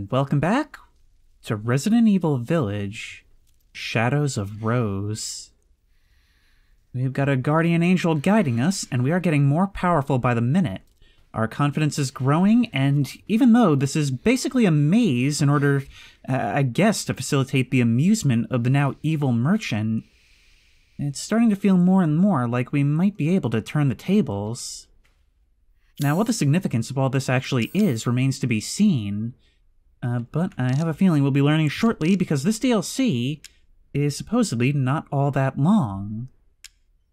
And welcome back to Resident Evil Village, Shadows of Rose. We've got a guardian angel guiding us, and we are getting more powerful by the minute. Our confidence is growing, and even though this is basically a maze in order, I guess, to facilitate the amusement of the now evil merchant, it's starting to feel more and more like we might be able to turn the tables. Now, what the significance of all this actually is remains to be seen, but I have a feeling we'll be learning shortly because this DLC is supposedly not all that long.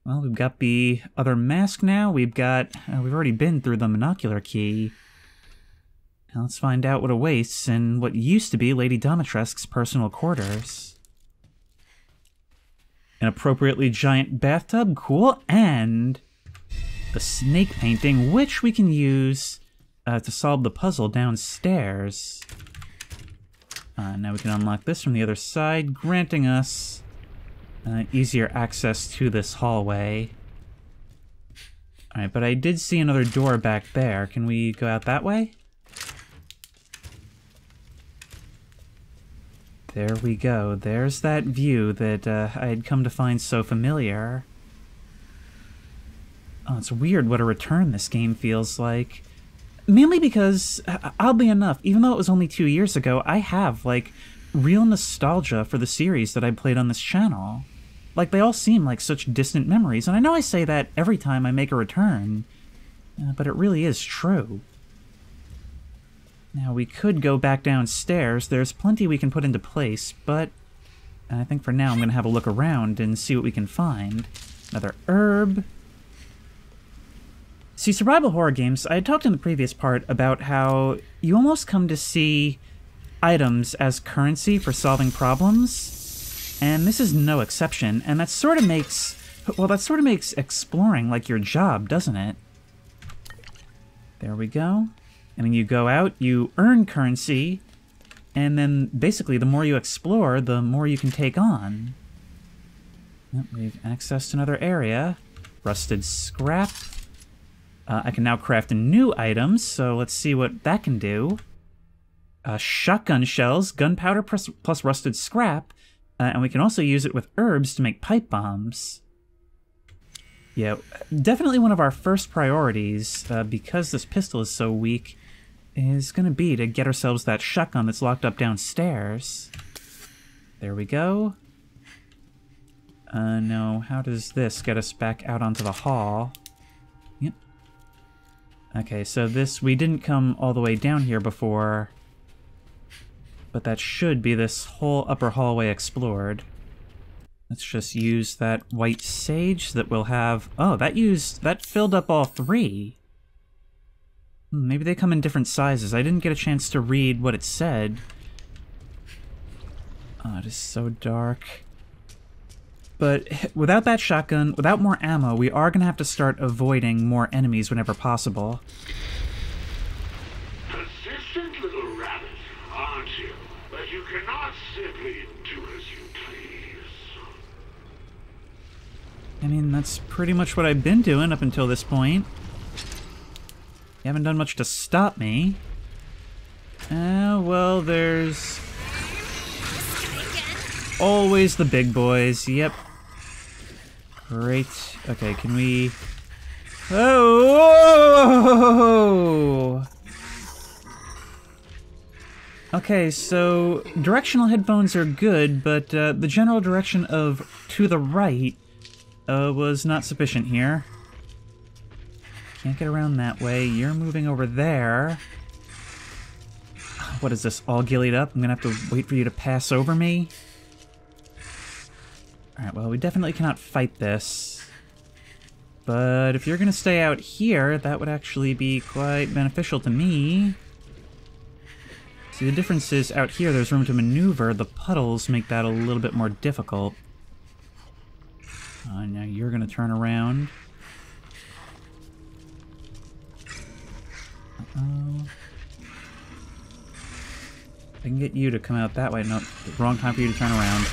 Well, we've got the other mask now, we've already been through the monocular key. Now let's find out what awaits in what used to be Lady Dimitrescu's personal quarters. An appropriately giant bathtub, cool, and the snake painting, which we can use to solve the puzzle downstairs. Now we can unlock this from the other side, granting us easier access to this hallway. Alright, but I did see another door back there. Can we go out that way? There we go. There's that view that I had come to find so familiar. Oh, it's weird what a return this game feels like. Mainly because, oddly enough, even though it was only 2 years ago, I have, like, real nostalgia for the series that I played on this channel. Like, they all seem like such distant memories, and I know I say that every time I make a return, but it really is true. Now, we could go back downstairs. There's plenty we can put into place, but I think for now I'm going to have a look around and see what we can find. Another herb. See, survival horror games, I had talked in the previous part about how you almost come to see items as currency for solving problems, and this is no exception, and that sort of makes exploring like your job, doesn't it? There we go. And when you go out, you earn currency, and then basically the more you explore, the more you can take on. Yep, we've accessed another area. Rusted scrap. I can now craft new items, so let's see what that can do. Shotgun shells, gunpowder plus rusted scrap, and we can also use it with herbs to make pipe bombs. Yeah, definitely one of our first priorities, because this pistol is so weak, is going to be to get ourselves that shotgun that's locked up downstairs. There we go. No, how does this get us back out onto the hall? Yep. Okay, so we didn't come all the way down here before, but that should be this whole upper hallway explored. Let's just use that white sage that we'll have. Oh, that filled up all three. Maybe they come in different sizes. I didn't get a chance to read what it said. Oh, it is so dark. But without that shotgun, without more ammo, we are going to have to start avoiding more enemies whenever possible. Persistent little rabbit, aren't you? But you cannot simply do as you please. I mean, that's pretty much what I've been doing up until this point. You haven't done much to stop me. Well, there's always the big boys, yep. Great. Okay, can we... Oh! Okay, so directional headphones are good, but the general direction of to the right was not sufficient here. Can't get around that way. You're moving over there. What is this, all gillied up? I'm gonna have to wait for you to pass over me? Alright, well, we definitely cannot fight this. But if you're gonna stay out here, that would actually be quite beneficial to me. See, the difference is out here there's room to maneuver. The puddles make that a little bit more difficult. Now you're gonna turn around. Uh-oh. I can get you to come out that way. No, wrong time for you to turn around.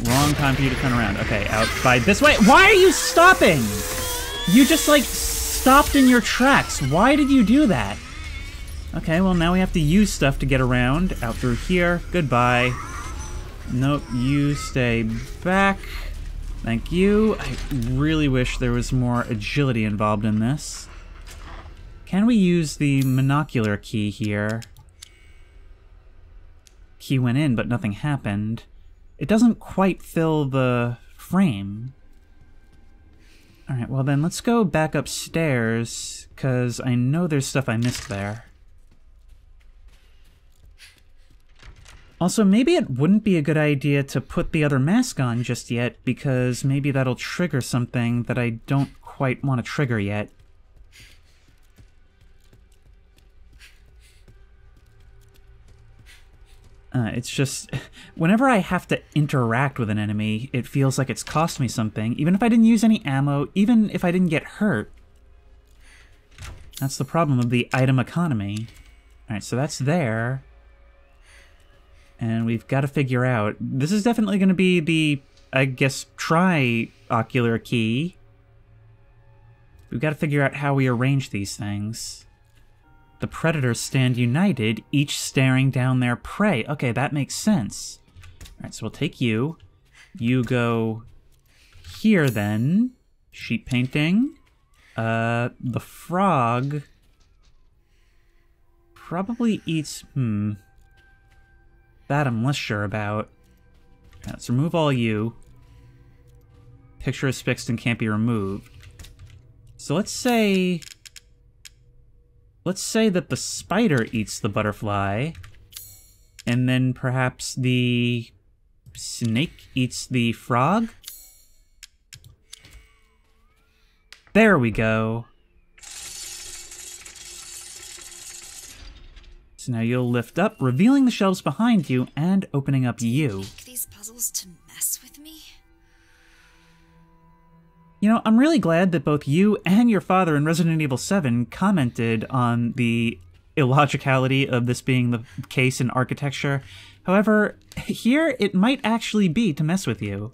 Wrong time for you to turn around. Okay, out by this way. Why are you stopping? You just, like, stopped in your tracks. Why did you do that? Okay, well now we have to use stuff to get around. Out through here. Goodbye. Nope, you stay back. Thank you. I really wish there was more agility involved in this. Can we use the monocular key here? Key went in, but nothing happened. It doesn't quite fill the frame. Alright, well then let's go back upstairs, because I know there's stuff I missed there. Also, maybe it wouldn't be a good idea to put the other mask on just yet, because maybe that'll trigger something that I don't quite want to trigger yet. It's just, whenever I have to interact with an enemy, it feels like it's cost me something, even if I didn't use any ammo, even if I didn't get hurt. That's the problem of the item economy. Alright, so that's there. And we've got to figure out, this is definitely going to be the, I guess, tri-ocular key. We've got to figure out how we arrange these things. The predators stand united, each staring down their prey. Okay, that makes sense. Alright, so we'll take you. You go here, then. Sheet painting. The frog probably eats... That I'm less sure about. Right, let's remove all you. Picture is fixed and can't be removed. So let's say that the spider eats the butterfly, and then perhaps the snake eats the frog? There we go. So now you'll lift up, revealing the shelves behind you and opening up you. Make these puzzles to mess with me? You know, I'm really glad that both you and your father in Resident Evil 7 commented on the illogicality of this being the case in architecture. However, here it might actually be to mess with you.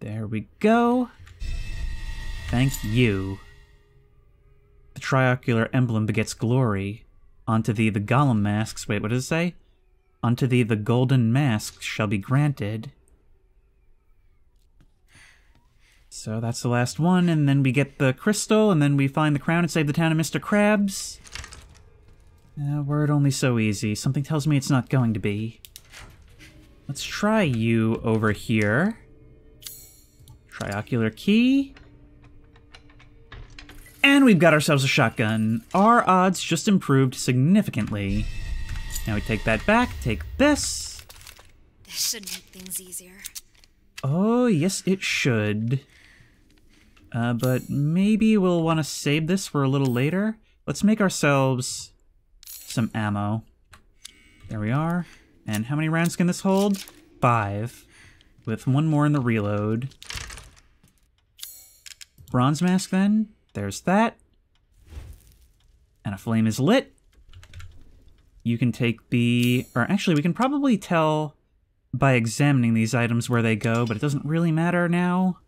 There we go. Thank you. The triocular emblem begets glory. Unto thee the golem masks, wait, what does it say? Unto thee the golden masks shall be granted. So that's the last one, and then we get the crystal, and then we find the crown and save the town of Mr. Krabs. Were it only so easy. Something tells me it's not going to be. Let's try you over here. Triocular key. And we've got ourselves a shotgun. Our odds just improved significantly. Now we take that back, take this. This should make things easier. Oh, yes it should. But maybe we'll want to save this for a little later. Let's make ourselves some ammo. There we are. And how many rounds can this hold? 5. With one more in the reload. Bronze mask then. There's that. And a flame is lit. You can take the... Or actually, we can probably tell by examining these items where they go, but it doesn't really matter now.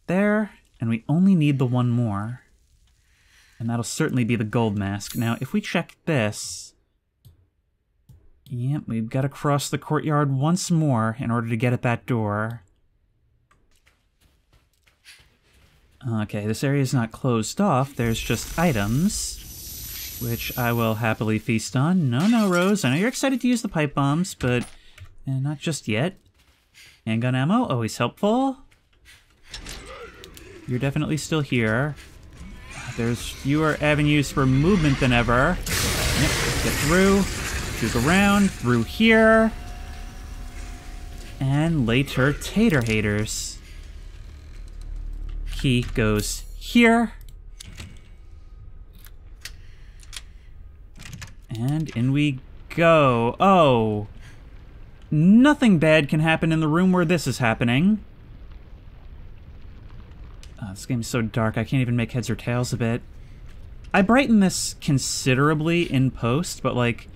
There. And we only need the one more. And that'll certainly be the gold mask. Now, if we check this... Yep, we've got to cross the courtyard once more in order to get at that door. Okay, this area is not closed off. There's just items, which I will happily feast on. No, Rose. I know you're excited to use the pipe bombs, but not just yet. Handgun ammo, always helpful. You're definitely still here. There's fewer avenues for movement than ever. Yep, get through. Juke around, through here. And later, tater haters. Key goes here. And in we go. Oh. Nothing bad can happen in the room where this is happening. This game is so dark, I can't even make heads or tails of it. I brighten this considerably in post, but like,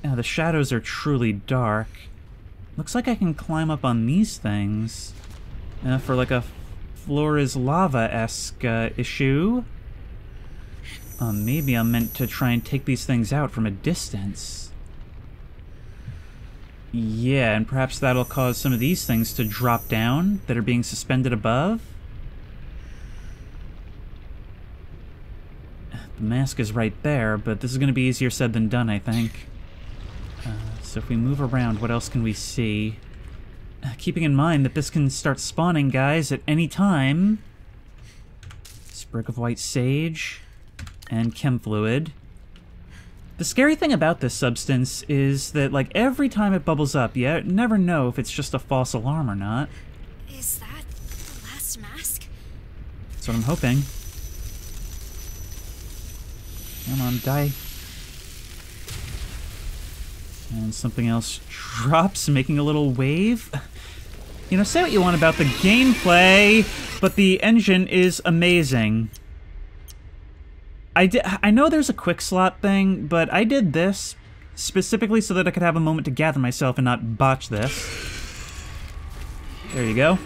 the shadows are truly dark. Looks like I can climb up on these things for like a floor is lava-esque issue. Maybe I'm meant to try and take these things out from a distance. Yeah, and perhaps that'll cause some of these things to drop down that are being suspended above. The mask is right there, but this is going to be easier said than done, I think. So if we move around, what else can we see? Keeping in mind that this can start spawning guys at any time. Sprig of white sage and chem fluid. The scary thing about this substance is that, like, every time it bubbles up, you never know if it's just a false alarm or not. Is that the last mask? That's what I'm hoping. Come on, die. And something else drops, making a little wave. You know, say what you want about the gameplay, but the engine is amazing. I know there's a quick slot thing, but I did this specifically so that I could have a moment to gather myself and not botch this. There you go.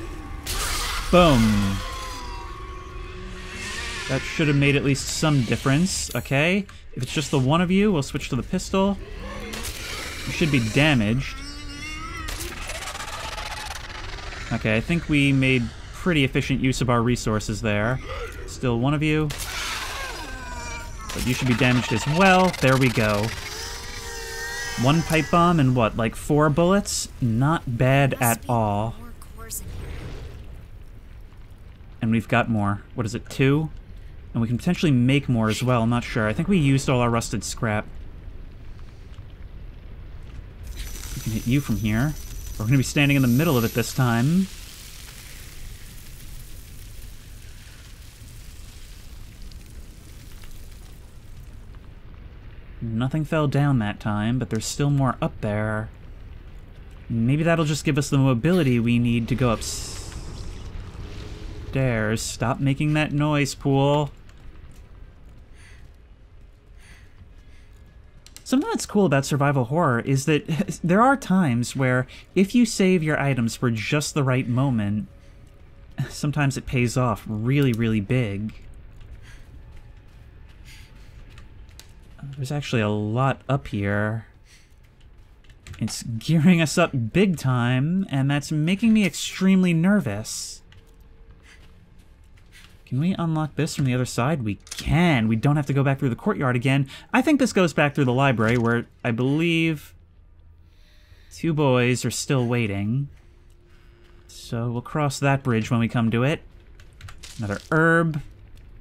Boom. That should have made at least some difference. Okay. If it's just the one of you, we'll switch to the pistol. You should be damaged. Okay, I think we made pretty efficient use of our resources there. Still one of you. But you should be damaged as well. There we go. One pipe bomb and what, like 4 bullets? Not bad at all. And we've got more. What is it, 2? And we can potentially make more as well, I'm not sure. I think we used all our rusted scrap. We can hit you from here. We're going to be standing in the middle of it this time. Nothing fell down that time, but there's still more up there. Maybe that'll just give us the mobility we need to go upstairs. Stop making that noise, Pool. Something that's cool about survival horror is that there are times where if you save your items for just the right moment, sometimes it pays off really, really big. There's actually a lot up here. It's gearing us up big time, and that's making me extremely nervous. Can we unlock this from the other side? We can. We don't have to go back through the courtyard again. I think this goes back through the library, where I believe 2 boys are still waiting. So we'll cross that bridge when we come to it. Another herb.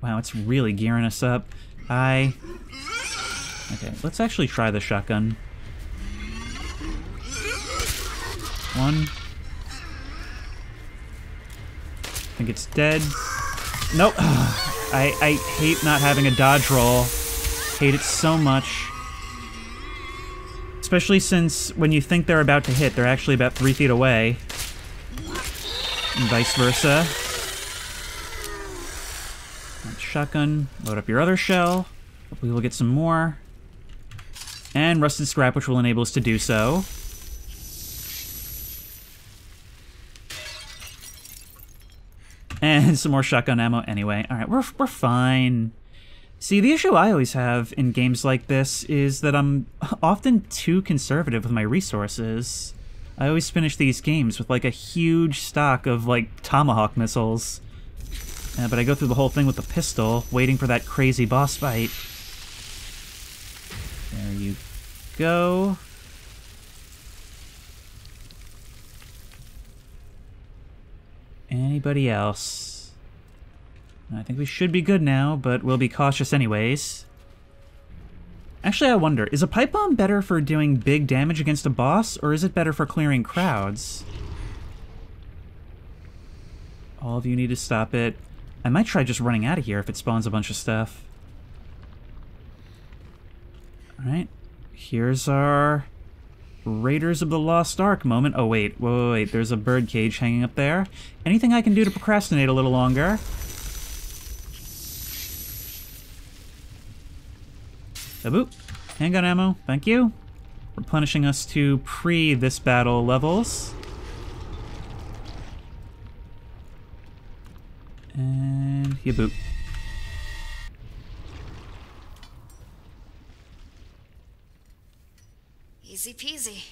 Wow, it's really gearing us up. Okay, let's actually try the shotgun. 1. I think it's dead. Nope. I hate not having a dodge roll. Hate it so much. Especially since when you think they're about to hit, they're actually about 3 feet away. And vice versa. Shotgun. Load up your other shell. Hopefully we'll get some more. And rusted scrap, which will enable us to do so. And some more shotgun ammo anyway. Alright, we're fine. See, the issue I always have in games like this is that I'm often too conservative with my resources. I always finish these games with like a huge stock of like Tomahawk missiles. But I go through the whole thing with the pistol, waiting for that crazy boss fight. There you go. Anybody else? I think we should be good now, but we'll be cautious anyways. Actually, I wonder, is a pipe bomb better for doing big damage against a boss, or is it better for clearing crowds? All of you need to stop it. I might try just running out of here if it spawns a bunch of stuff. Alright, here's our Raiders of the Lost Ark moment. Oh wait, wait, there's a bird cage hanging up there. Anything I can do to procrastinate a little longer? Boop. Handgun ammo, thank you. Replenishing us to pre-this battle levels. And ya boop. Easy peasy.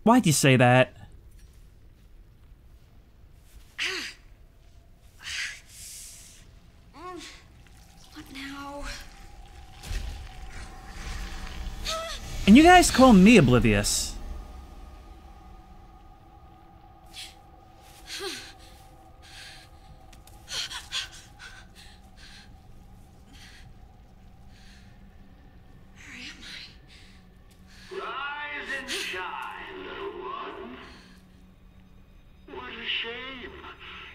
Why'd you say that? What now? And you guys call me oblivious. Rise and shine, little one. What a shame.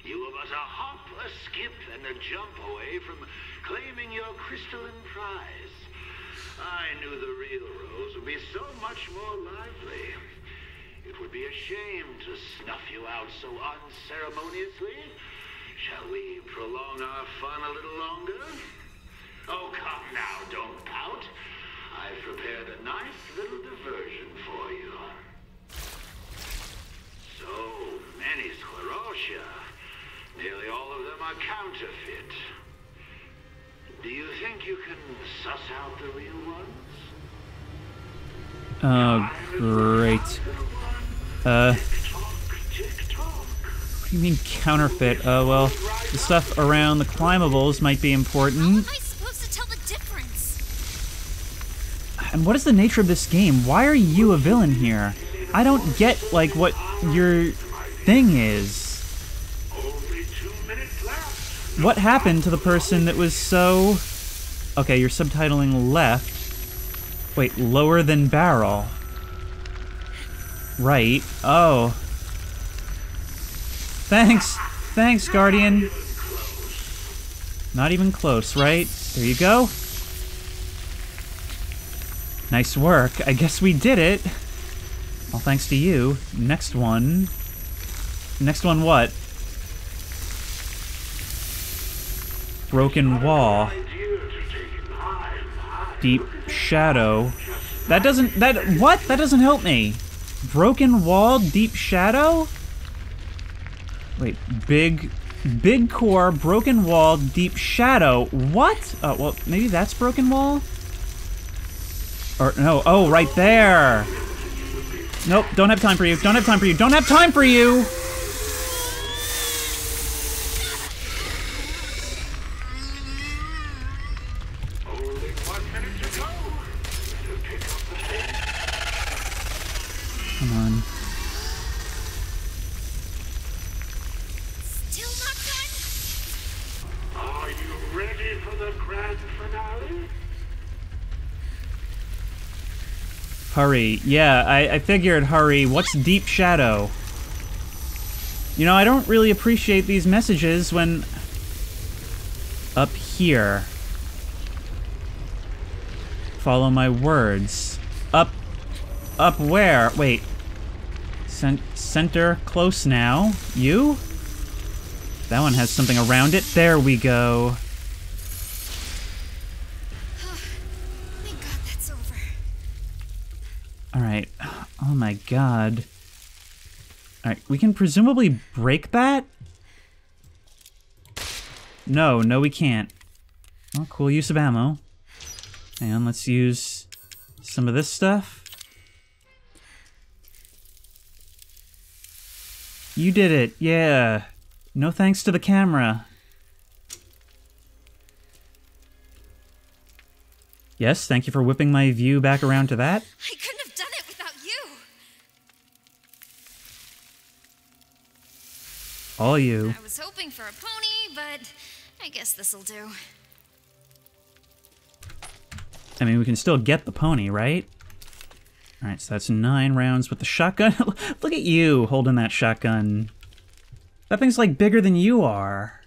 You were but a hop, a skip, and a jump away from claiming your crystalline prize. I knew the real Rose would be so much more lively. It would be a shame to snuff you out so unceremoniously. Shall we prolong our fun a little longer? Oh, come now, don't pout. I've prepared a nice little diversion for you. So many sclerotia. Nearly all of them are counterfeit. Do you think you can suss out the real ones? Oh, great. Tick-tock, tick-tock. What do you mean counterfeit? Well, the stuff around the climbables might be How important. am I supposed to tell the difference? And what is the nature of this game? Why are you a villain here? I don't get, like, what your thing is. Only 2 minutes left. What happened to the person that was so... Okay, you're subtitling left. Wait, lower than barrel. Right. Oh. Thanks. Thanks, Guardian. Not even close, right? There you go. Nice work. I guess we did it. All thanks to you. Next one. Next one what? Broken wall. Idea to take time. Deep shadow. That doesn't... What? That doesn't help me. Broken wall, deep shadow? Wait, big core, broken wall, deep shadow. What? Oh, well, maybe that's broken wall? Or, no, oh, right there. Nope, don't have time for you, don't have time for you, don't have time for you! Only 1 minute to go. To pick up the pace. Come on. Still not done? Are you ready for the grand finale? Hurry. Yeah, I figured hurry. What's deep shadow? You know, I don't really appreciate these messages when... Up here. Follow my words. Up where? Wait. Center close now. You? That one has something around it. There we go. Thank God that's over. Alright. Oh my god. Alright, we can presumably break that? No, we can't. Oh, cool use of ammo. And let's use some of this stuff. You did it, yeah. No thanks to the camera. Yes, thank you for whipping my view back around to that. I couldn't have done it without you. All you. I was hoping for a pony, but I guess this'll do. I mean, we can still get the pony, right? Alright, so that's 9 rounds with the shotgun. Look at you holding that shotgun. That thing's like bigger than you are.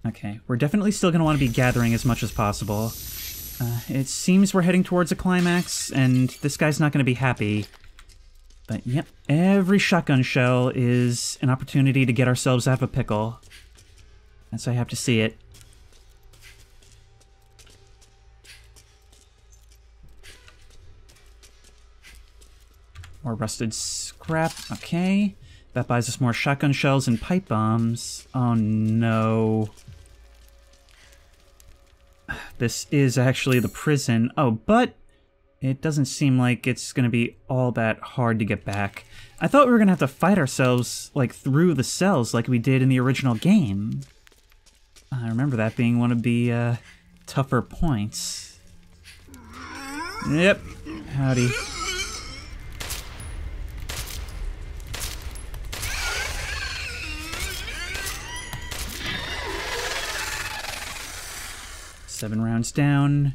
Okay, we're definitely still gonna want to be gathering as much as possible. It seems we're heading towards a climax, and this guy's not gonna be happy. But yep, every shotgun shell is an opportunity to get ourselves out of a pickle. That's how I have to see it. More rusted scrap, okay. That buys us more shotgun shells and pipe bombs. Oh no. this is actually the prison. Oh, but it doesn't seem like it's gonna be all that hard to get back. I thought we were gonna have to fight ourselves, like, through the cells like we did in the original game. I remember that being one of the, tougher points. Yep. Howdy. Seven rounds down.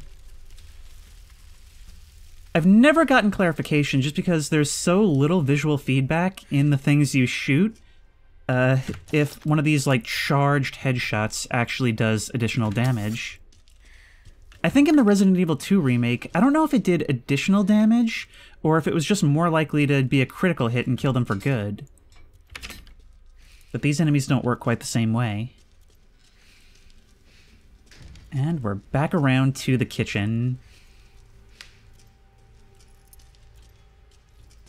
I've never gotten clarification just because there's so little visual feedback in the things you shoot. If one of these, like, charged headshots actually does additional damage. I think in the Resident Evil 2 remake, I don't know if it did additional damage, or if it was just more likely to be a critical hit and kill them for good. But these enemies don't work quite the same way. And we're back around to the kitchen.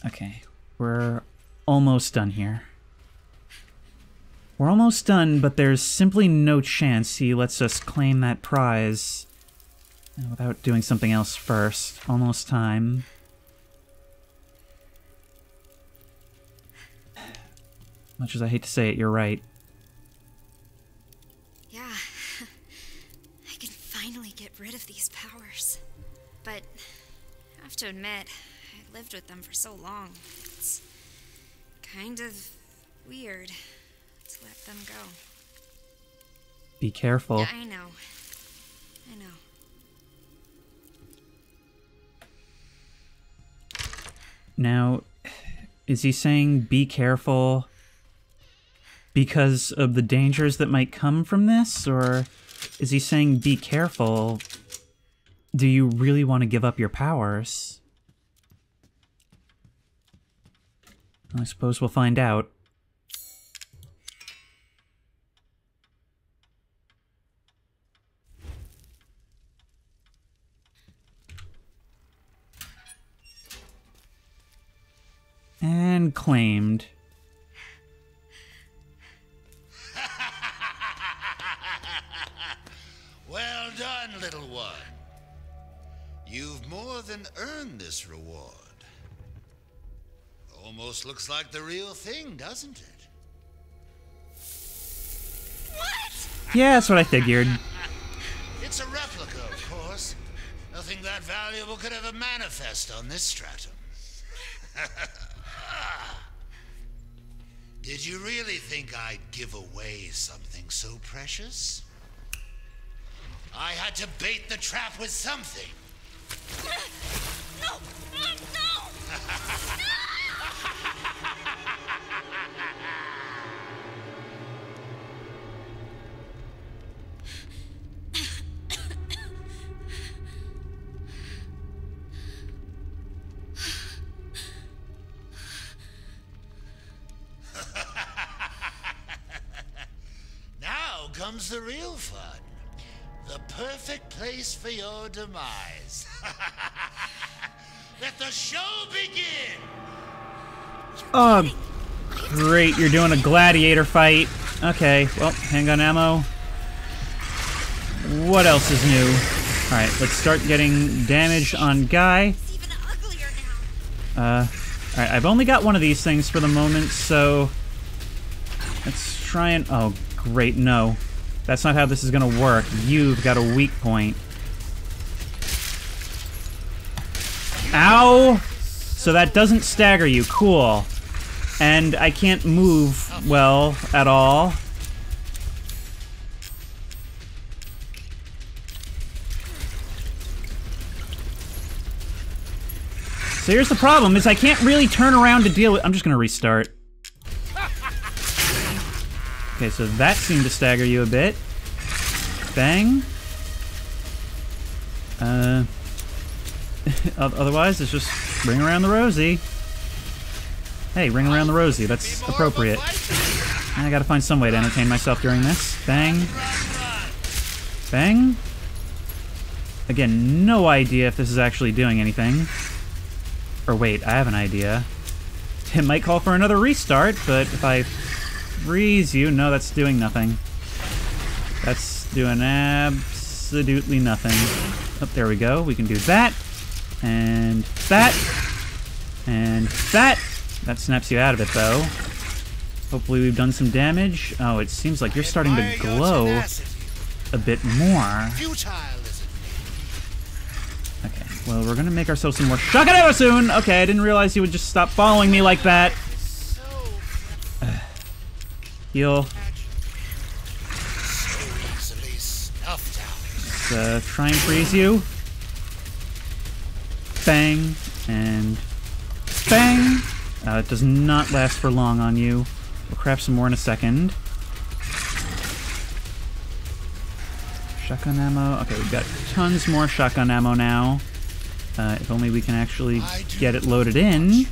Okay, we're almost done here. We're almost done, but there's simply no chance he lets us claim that prize without doing something else first. Almost time. Much as I hate to say it, you're right. Yeah. I can finally get rid of these powers. But I have to admit, I lived with them for so long. It's kind of weird to let them go. Be careful. Yeah, I know. I know. Now, is he saying be careful because of the dangers that might come from this? Or is he saying be careful, do you really want to give up your powers? I suppose we'll find out. And claimed. Well done, little one. You've more than earned this reward. Almost looks like the real thing, doesn't it? What? Yeah, that's what I figured. It's a replica, of course. Nothing that valuable could ever manifest on this stratum. Did you really think I'd give away something so precious? I had to bait the trap with something. No! No! Now comes the real fun. The perfect place for your demise. Let the show begin! Oh, great, you're doing a gladiator fight. Okay, well, handgun ammo. What else is new? Alright, let's start getting damage on Guy. It's even uglier now. Alright, I've only got one of these things for the moment, so let's try and... Oh, great, no. That's not how this is gonna work. You've got a weak point. Ow! So that doesn't stagger you. Cool. And I can't move well at all. So here's the problem, is I can't really turn around to deal with... I'm just gonna restart. Okay, so that seemed to stagger you a bit. Bang. Otherwise, it's just ring around the rosy. Hey, ring around the rosy, that's appropriate. I gotta find some way to entertain myself during this. Bang. Bang. Again, no idea if this is actually doing anything. Or wait, I have an idea. It might call for another restart, but if I freeze you, no, that's doing nothing. That's doing absolutely absolutely nothing. Oh, there we go. We can do that. And that. And that. That snaps you out of it, though. Hopefully we've done some damage. Oh, it seems like you're starting to glow a bit more. Okay, well, we're gonna make ourselves some more shotgun ammo soon! Okay, I didn't realize you would just stop following me like that. Heal. Let's try and freeze you. Bang. And bang. It does not last for long on you. We'll craft some more in a second. Shotgun ammo. Okay, we've got tons more shotgun ammo now. If only we can actually get it loaded in.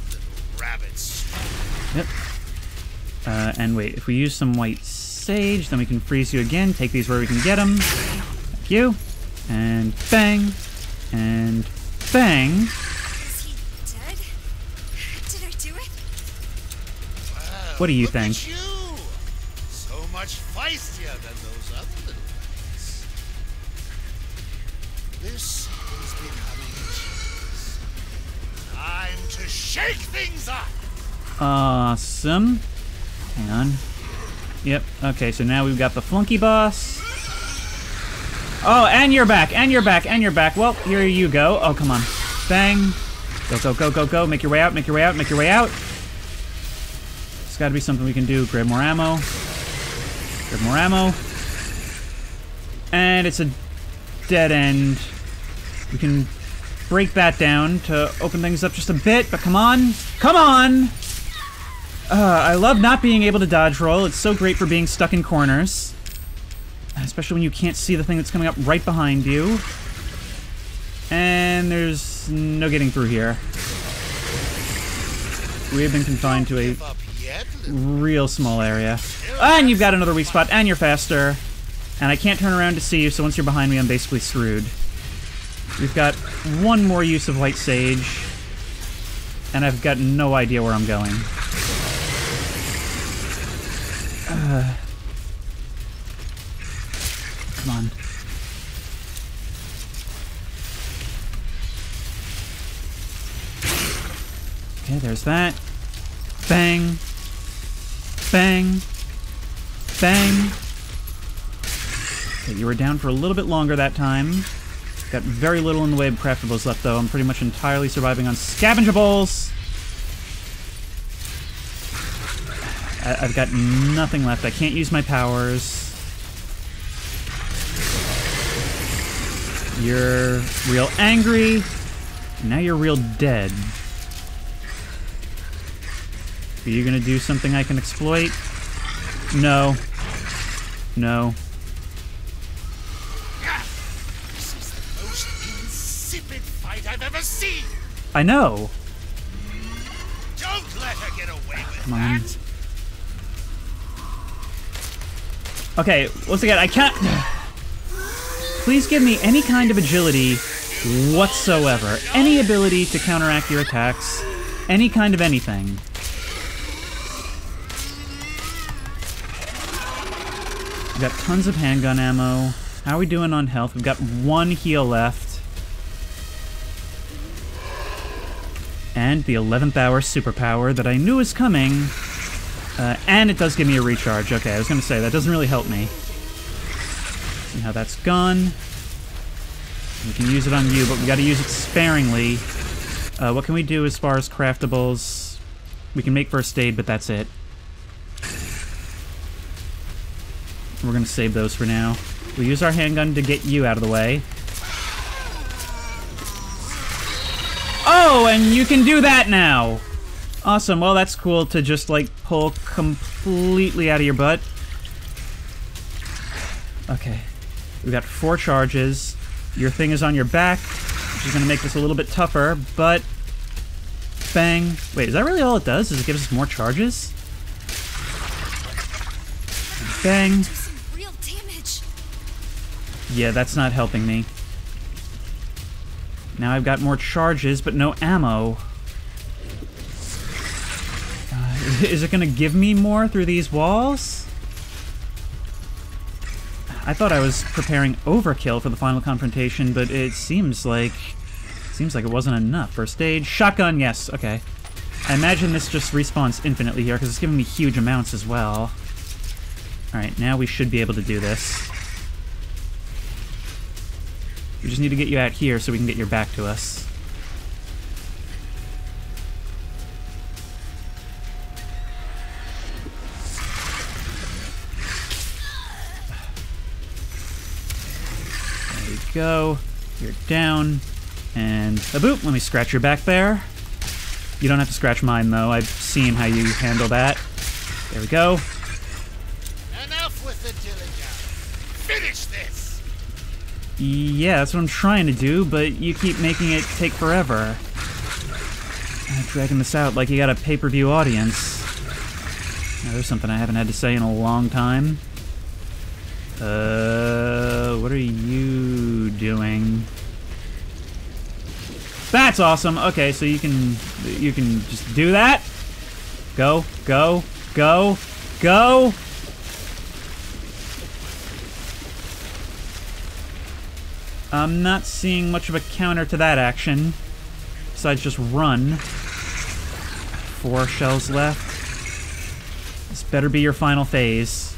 Yep. And wait, if we use some white sage, then we can freeze you again. Take these where we can get them. Thank you. And bang. And bang. Is he dead? Did I do it? What do you think? Look at you. So much feistier than those other little guys. This is becoming intense. Time to shake things up. Awesome. Hang on. Yep. Okay, so now we've got the flunky boss. Oh, and you're back, and you're back, and you're back. Well, here you go. Oh, come on. Bang. Go, go, go, go, go. Make your way out, make your way out, make your way out. There's got to be something we can do. Grab more ammo. Grab more ammo. And it's a dead end. We can break that down to open things up just a bit, but come on. Come on! I love not being able to dodge roll. It's so great for being stuck in corners. Especially when you can't see the thing that's coming up right behind you. And there's no getting through here. We have been confined to a real small area. And you've got another weak spot, and you're faster. And I can't turn around to see you, so once you're behind me, I'm basically screwed. We've got one more use of white sage. And I've got no idea where I'm going. Come on. Okay, there's that. Bang. Bang. Bang. Okay, you were down for a little bit longer that time. Got very little in the way of craftables left, though. I'm pretty much entirely surviving on scavengeables. I've got nothing left. I can't use my powers. You're real angry. Now you're real dead. Are you gonna do something I can exploit? No. No. This is the most insipid fight I've ever seen. I know. Don't let her get away with Come on. that. Okay, once again, I can't... Please give me any kind of agility whatsoever. Any ability to counteract your attacks. Any kind of anything. We've got tons of handgun ammo. How are we doing on health? We've got one heal left. And the 11th hour superpower that I knew was coming. And it does give me a recharge. Okay, I was gonna say, that doesn't really help me. See how that's gone. We can use it on you, but we gotta use it sparingly. What can we do as far as craftables? We can make first aid, but that's it. We're gonna save those for now. We'll use our handgun to get you out of the way. Oh, and you can do that now! Awesome, well that's cool to just like pull completely out of your butt. Okay, we've got 4 charges. Your thing is on your back, which is gonna make this a little bit tougher, but... Bang. Wait, is that really all it does? Is it gives us more charges? Bang. Do some real damage. Yeah, that's not helping me. Now I've got more charges, but no ammo. Is it gonna give me more through these walls? I thought I was preparing overkill for the final confrontation, but it seems like it wasn't enough. First aid, shotgun, yes, okay. I imagine this just respawns infinitely here because it's giving me huge amounts as well. Alright, now we should be able to do this. We just need to get you out here so we can get your back to us. There we go. You're down. And a boop. Let me scratch your back there. You don't have to scratch mine, though. I've seen how you handle that. There we go. Enough with the dilly-dally. Finish this! Yeah, that's what I'm trying to do, but you keep making it take forever. Dragging this out like you got a pay-per-view audience. Now, there's something I haven't had to say in a long time. What are you doing? That's awesome. Okay, so you can just do that. Go, go, go, go. I'm not seeing much of a counter to that action, besides just run. 4 shells left. This better be your final phase.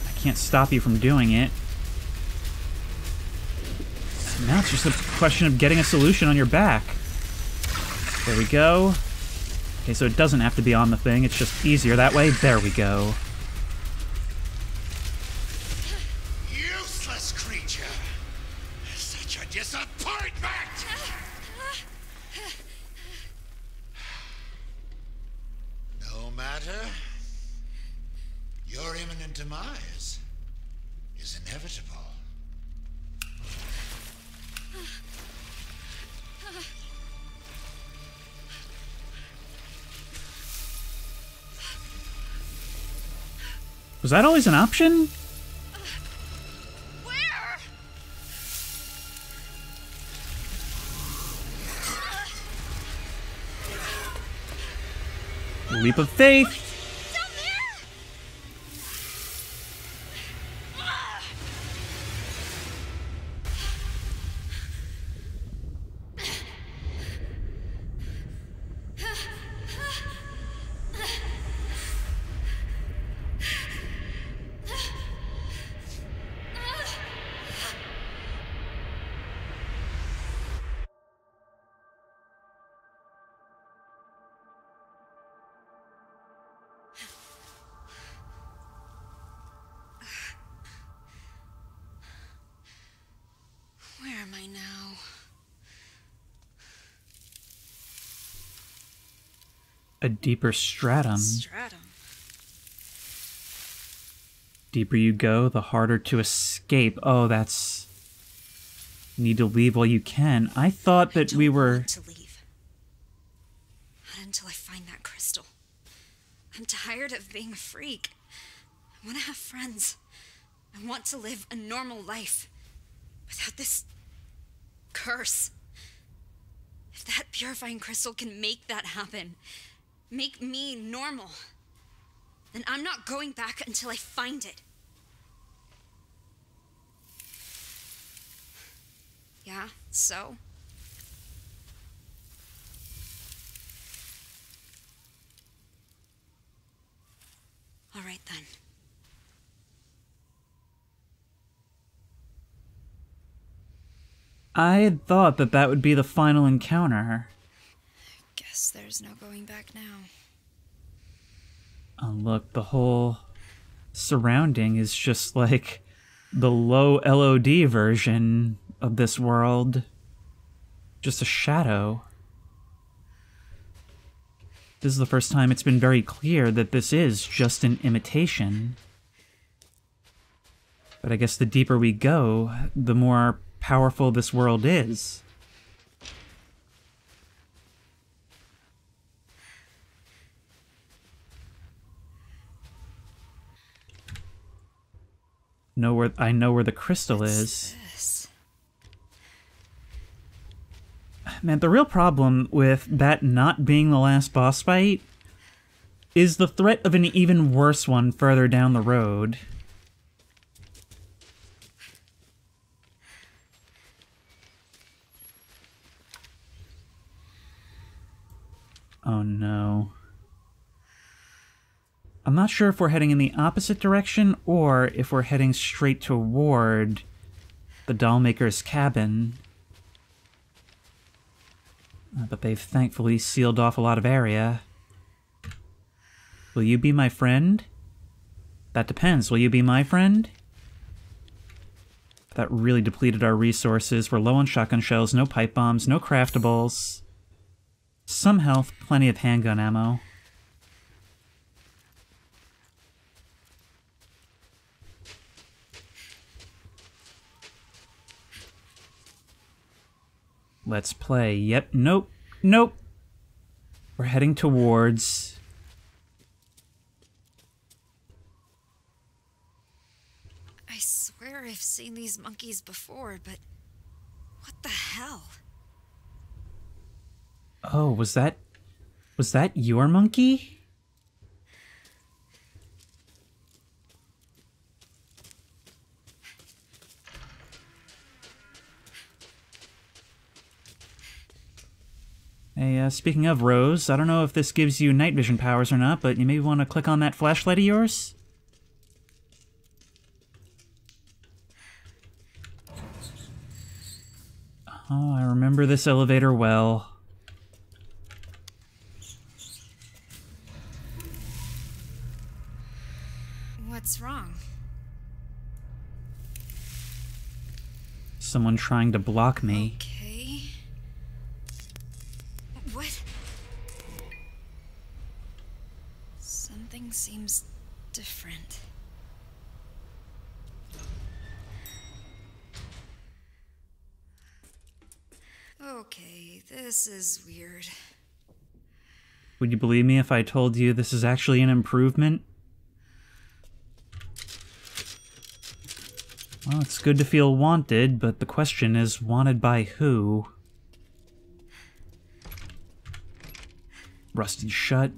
I can't stop you from doing it. So now it's just a question of getting a solution on your back. There we go. Okay, so it doesn't have to be on the thing, it's just easier that way. There we go. Disappointment! No matter. Your imminent demise is inevitable. Was that always an option? Leap of faith. Where am I now? A deeper stratum. Stratum. Deeper you go, the harder to escape. Oh, that's... Need to leave while you can. I thought that we were... I don't want to leave. Not until I find that crystal. I'm tired of being a freak. I want to have friends. I want to live a normal life. Without this... curse. If that purifying crystal can make that happen, make me normal, then I'm not going back until I find it. Yeah, so? All right, then. I had thought that that would be the final encounter. Guess there's no going back now. Oh, look, the whole surrounding is just like the low LOD version of this world. Just a shadow. This is the first time it's been very clear that this is just an imitation. But I guess the deeper we go, the more powerful this world is. I know where the crystal is. This? Man, the real problem with that not being the last boss fight is the threat of an even worse one further down the road. Oh no. I'm not sure if we're heading in the opposite direction or if we're heading straight toward the Dollmaker's cabin. But they've thankfully sealed off a lot of area. Will you be my friend? That depends. Will you be my friend? That really depleted our resources. We're low on shotgun shells, no pipe bombs, no craftables. Some health, plenty of handgun ammo. Let's play. Yep, nope, nope. We're heading towards... I swear I've seen these monkeys before, but what the hell? Oh, was that your monkey? Hey, speaking of Rose, I don't know if this gives you night vision powers or not, but you may want to click on that flashlight of yours. Oh, I remember this elevator well. What's wrong? Someone trying to block me. Okay. What? Something seems different. Okay, this is weird. Would you believe me if I told you this is actually an improvement? Well, it's good to feel wanted, but the question is, wanted by who? Rusted shut.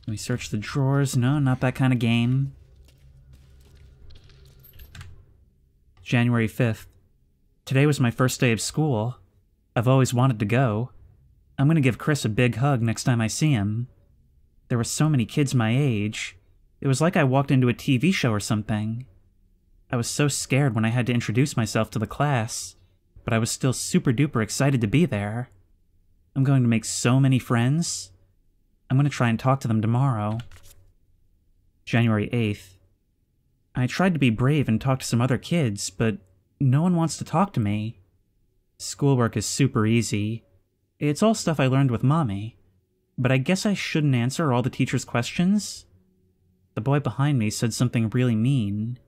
Can we search the drawers? No, not that kind of game. January 5th. Today was my first day of school. I've always wanted to go. I'm gonna give Chris a big hug next time I see him. There were so many kids my age. It was like I walked into a TV show or something. I was so scared when I had to introduce myself to the class, but I was still super duper excited to be there. I'm going to make so many friends. I'm going to try and talk to them tomorrow. January 8th. I tried to be brave and talk to some other kids, but no one wants to talk to me. Schoolwork is super easy. It's all stuff I learned with Mommy, but I guess I shouldn't answer all the teacher's questions. The boy behind me said something really mean.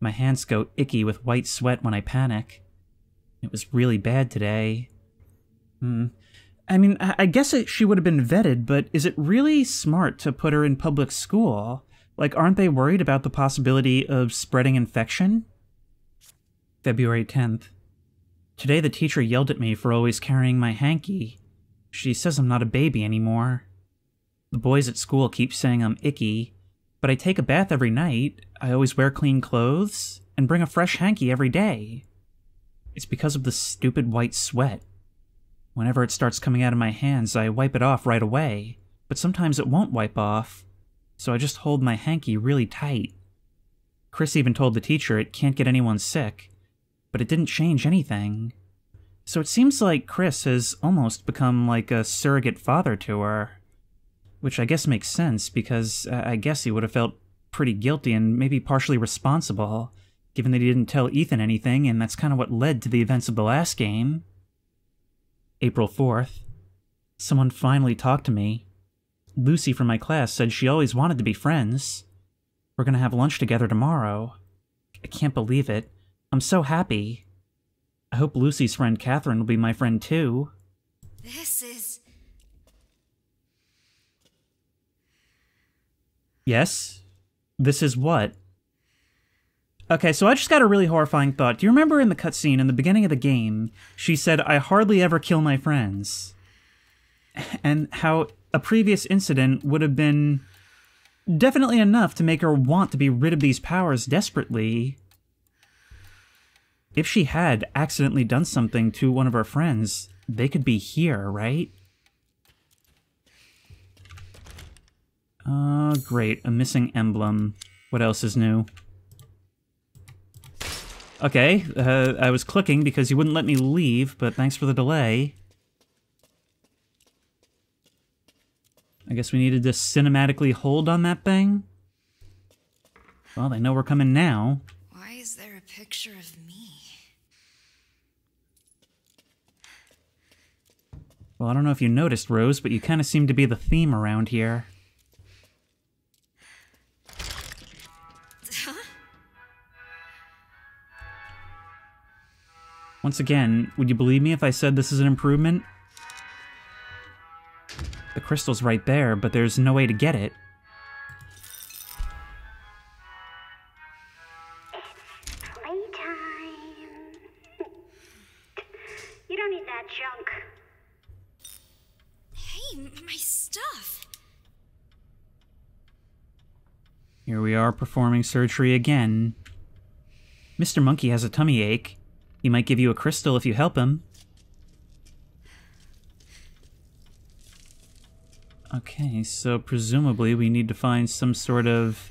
My hands go icky with white sweat when I panic. It was really bad today. I mean, I guess she would have been vetted, but is it really smart to put her in public school? Like, aren't they worried about the possibility of spreading infection? February 10th. Today the teacher yelled at me for always carrying my hanky. She says I'm not a baby anymore. The boys at school keep saying I'm icky, but I take a bath every night, I always wear clean clothes, and bring a fresh hanky every day. It's because of the stupid white sweat. Whenever it starts coming out of my hands, I wipe it off right away, but sometimes it won't wipe off, so I just hold my hanky really tight. Chris even told the teacher it can't get anyone sick, but it didn't change anything. So it seems like Chris has almost become like a surrogate father to her. Which I guess makes sense, because I guess he would have felt pretty guilty and maybe partially responsible, given that he didn't tell Ethan anything, and that's kind of what led to the events of the last game. April 4th. Someone finally talked to me. Lucy from my class said she always wanted to be friends. We're gonna have lunch together tomorrow. I can't believe it. I'm so happy. I hope Lucy's friend Catherine will be my friend too. This is... Yes? This is what? Okay, so I just got a really horrifying thought. Do you remember in the cutscene in the beginning of the game, she said, "I hardly ever kill my friends"? And how a previous incident would have been definitely enough to make her want to be rid of these powers desperately. If she had accidentally done something to one of her friends, they could be here, right? Great. A missing emblem. What else is new? Okay, I was clicking because you wouldn't let me leave, but thanks for the delay. I guess we needed to cinematically hold on that thing? Well, they know we're coming now. Why is there a picture of me? Well, I don't know if you noticed, Rose, but you kind of seem to be the theme around here. Huh? Once again, would you believe me if I said this is an improvement? The crystal's right there, but there's no way to get it. Playtime. You don't need that junk. Hey, my stuff! Here we are performing surgery again. Mr. Monkey has a tummy ache. He might give you a crystal if you help him. Okay, so presumably we need to find some sort of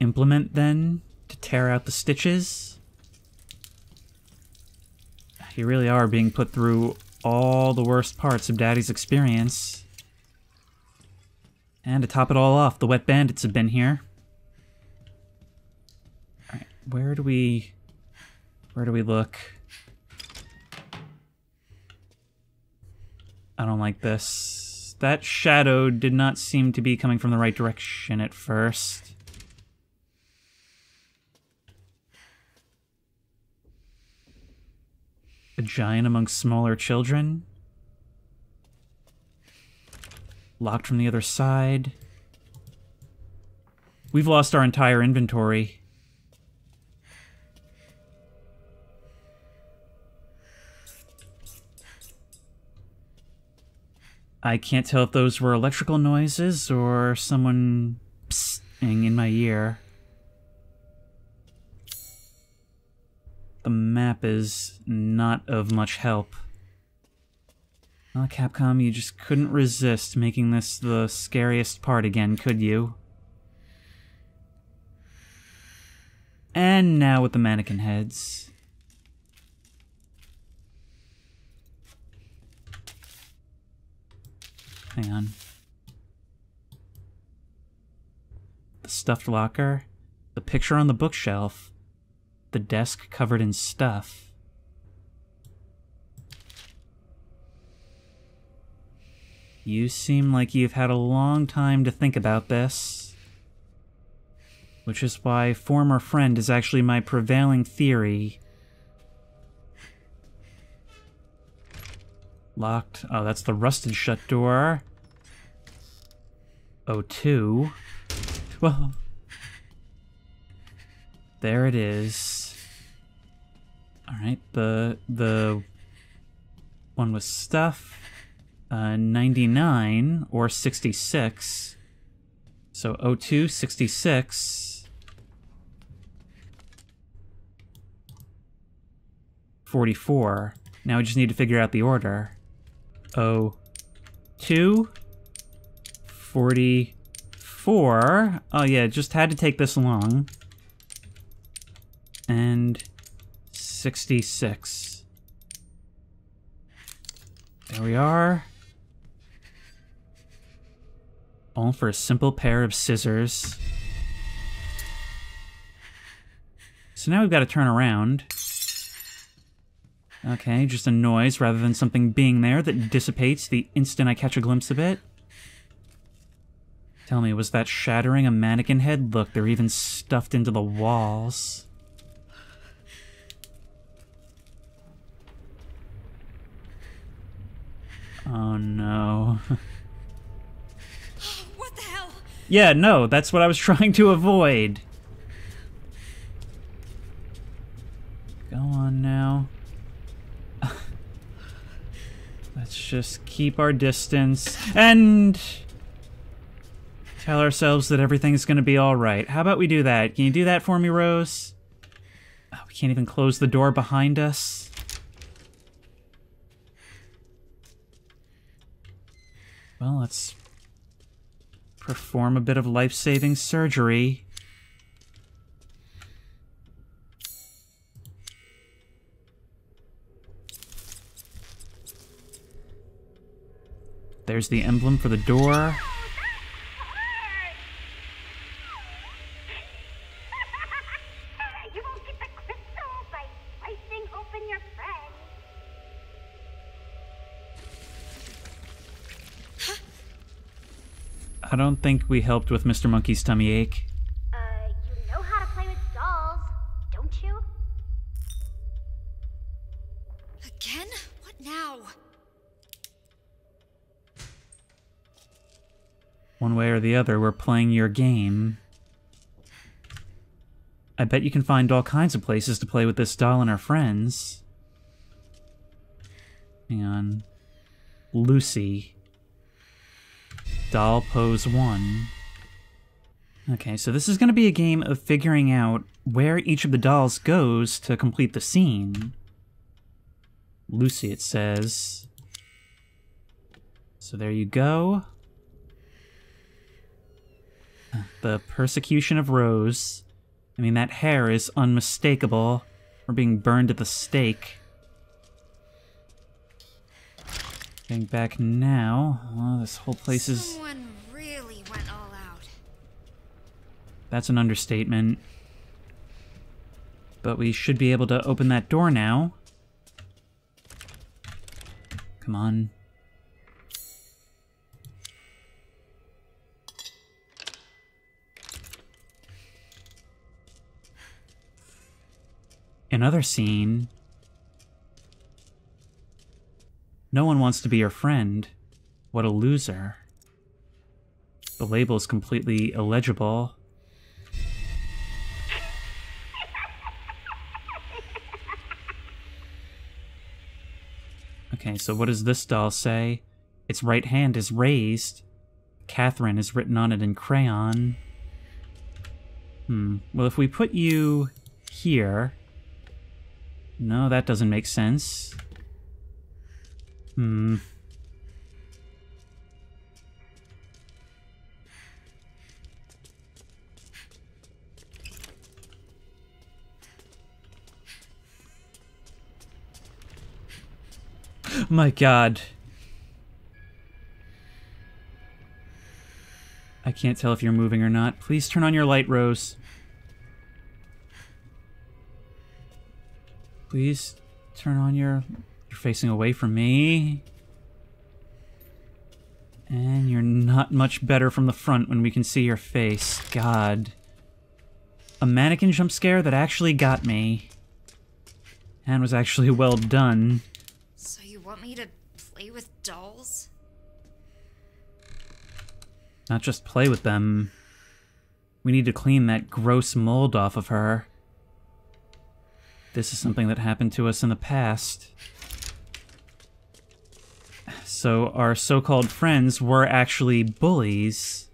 implement then to tear out the stitches. You really are being put through all the worst parts of Daddy's experience. And to top it all off, the wet bandits have been here. Alright, where do we look? I don't like this. That shadow did not seem to be coming from the right direction at first. A giant among smaller children? Locked from the other side? We've lost our entire inventory. I can't tell if those were electrical noises or someone psing in my ear. The map is not of much help. Well, Capcom, you just couldn't resist making this the scariest part again, could you? And now with the mannequin heads. Hang on. The stuffed locker, the picture on the bookshelf, the desk covered in stuff. You seem like you've had a long time to think about this, which is why former friend is actually my prevailing theory. Locked. Oh, that's the rusted shut door. O2. Well, there it is. Alright, the one with stuff. 99 or 66. So O2, 66. 44. Now we just need to figure out the order. O2, 44. Oh yeah, it just had to take this long. And 66. There we are. All for a simple pair of scissors. So now we've got to turn around. Okay, just a noise rather than something being there that dissipates the instant I catch a glimpse of it. Tell me, was that shattering a mannequin head? Look, they're even stuffed into the walls. Oh no. What the hell? Yeah, no, that's what I was trying to avoid. Go on now. Let's just keep our distance and tell ourselves that everything's gonna be alright. How about we do that? Can you do that for me, Rose? Oh, we can't even close the door behind us. Well, let's perform a bit of life-saving surgery. There's the emblem for the door. You won't get the crystal by slicing open your friend. I don't think we helped with Mr. Monkey's tummy ache. You know how to play with dolls, don't you? Again? What now? One way or the other, we're playing your game. I bet you can find all kinds of places to play with this doll and her friends. Hang on. Lucy. Doll pose 1. Okay, so this is going to be a game of figuring out where each of the dolls goes to complete the scene. Lucy, it says. So there you go. The persecution of Rose. I mean, that hair is unmistakable. We're being burned at the stake. Getting back now. Oh, this whole place is... Someone really went all out. That's an understatement. But we should be able to open that door now. Come on. Another scene. No one wants to be your friend. What a loser. The label is completely illegible. Okay, so what does this doll say? Its right hand is raised. Catherine is written on it in crayon. Well, if we put you here... No, that doesn't make sense. My God. I can't tell if you're moving or not. Please turn on your light, Rose. Please turn on your... You're facing away from me. And you're not much better from the front when we can see your face. God. A mannequin jump scare that actually got me. And was actually well done. So you want me to play with dolls? Not just play with them. We need to clean that gross mold off of her. This is something that happened to us in the past. So our so-called friends were actually bullies.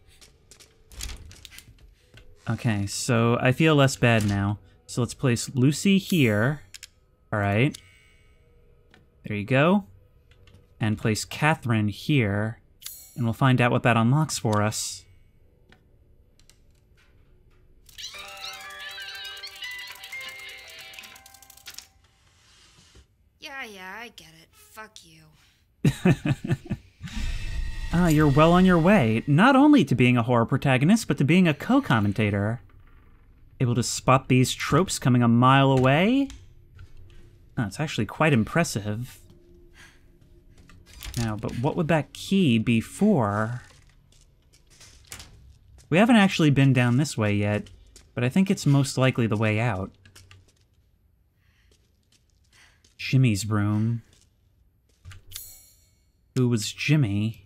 Okay, so I feel less bad now. So let's place Lucy here. Alright. There you go. And place Catherine here. And we'll find out what that unlocks for us. Yeah, I get it. Fuck you. You're well on your way, not only to being a horror protagonist, but to being a co-commentator. Able to spot these tropes coming a mile away? Oh, it's actually quite impressive. Now, but what would that key be for? We haven't actually been down this way yet, but I think it's most likely the way out. Jimmy's room. Who was Jimmy?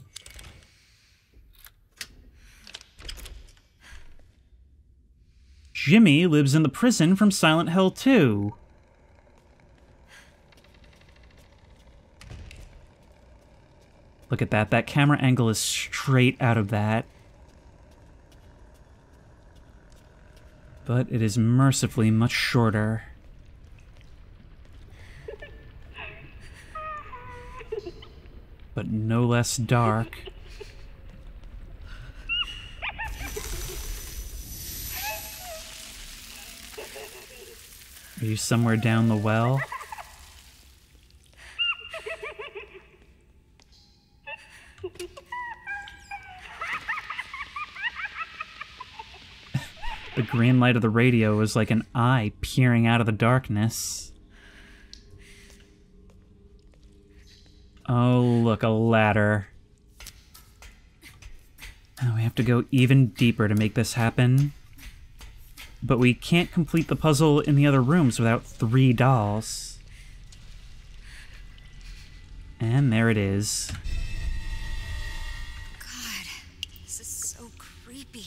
Jimmy lives in the prison from Silent Hill 2. Look at that. That camera angle is straight out of that. But it is mercifully much shorter. But no less dark. Are you somewhere down the well? The green light of the radio was like an eye peering out of the darkness. Oh, look, a ladder. Oh, we have to go even deeper to make this happen. But we can't complete the puzzle in the other rooms without 3 dolls. And there it is. God, this is so creepy.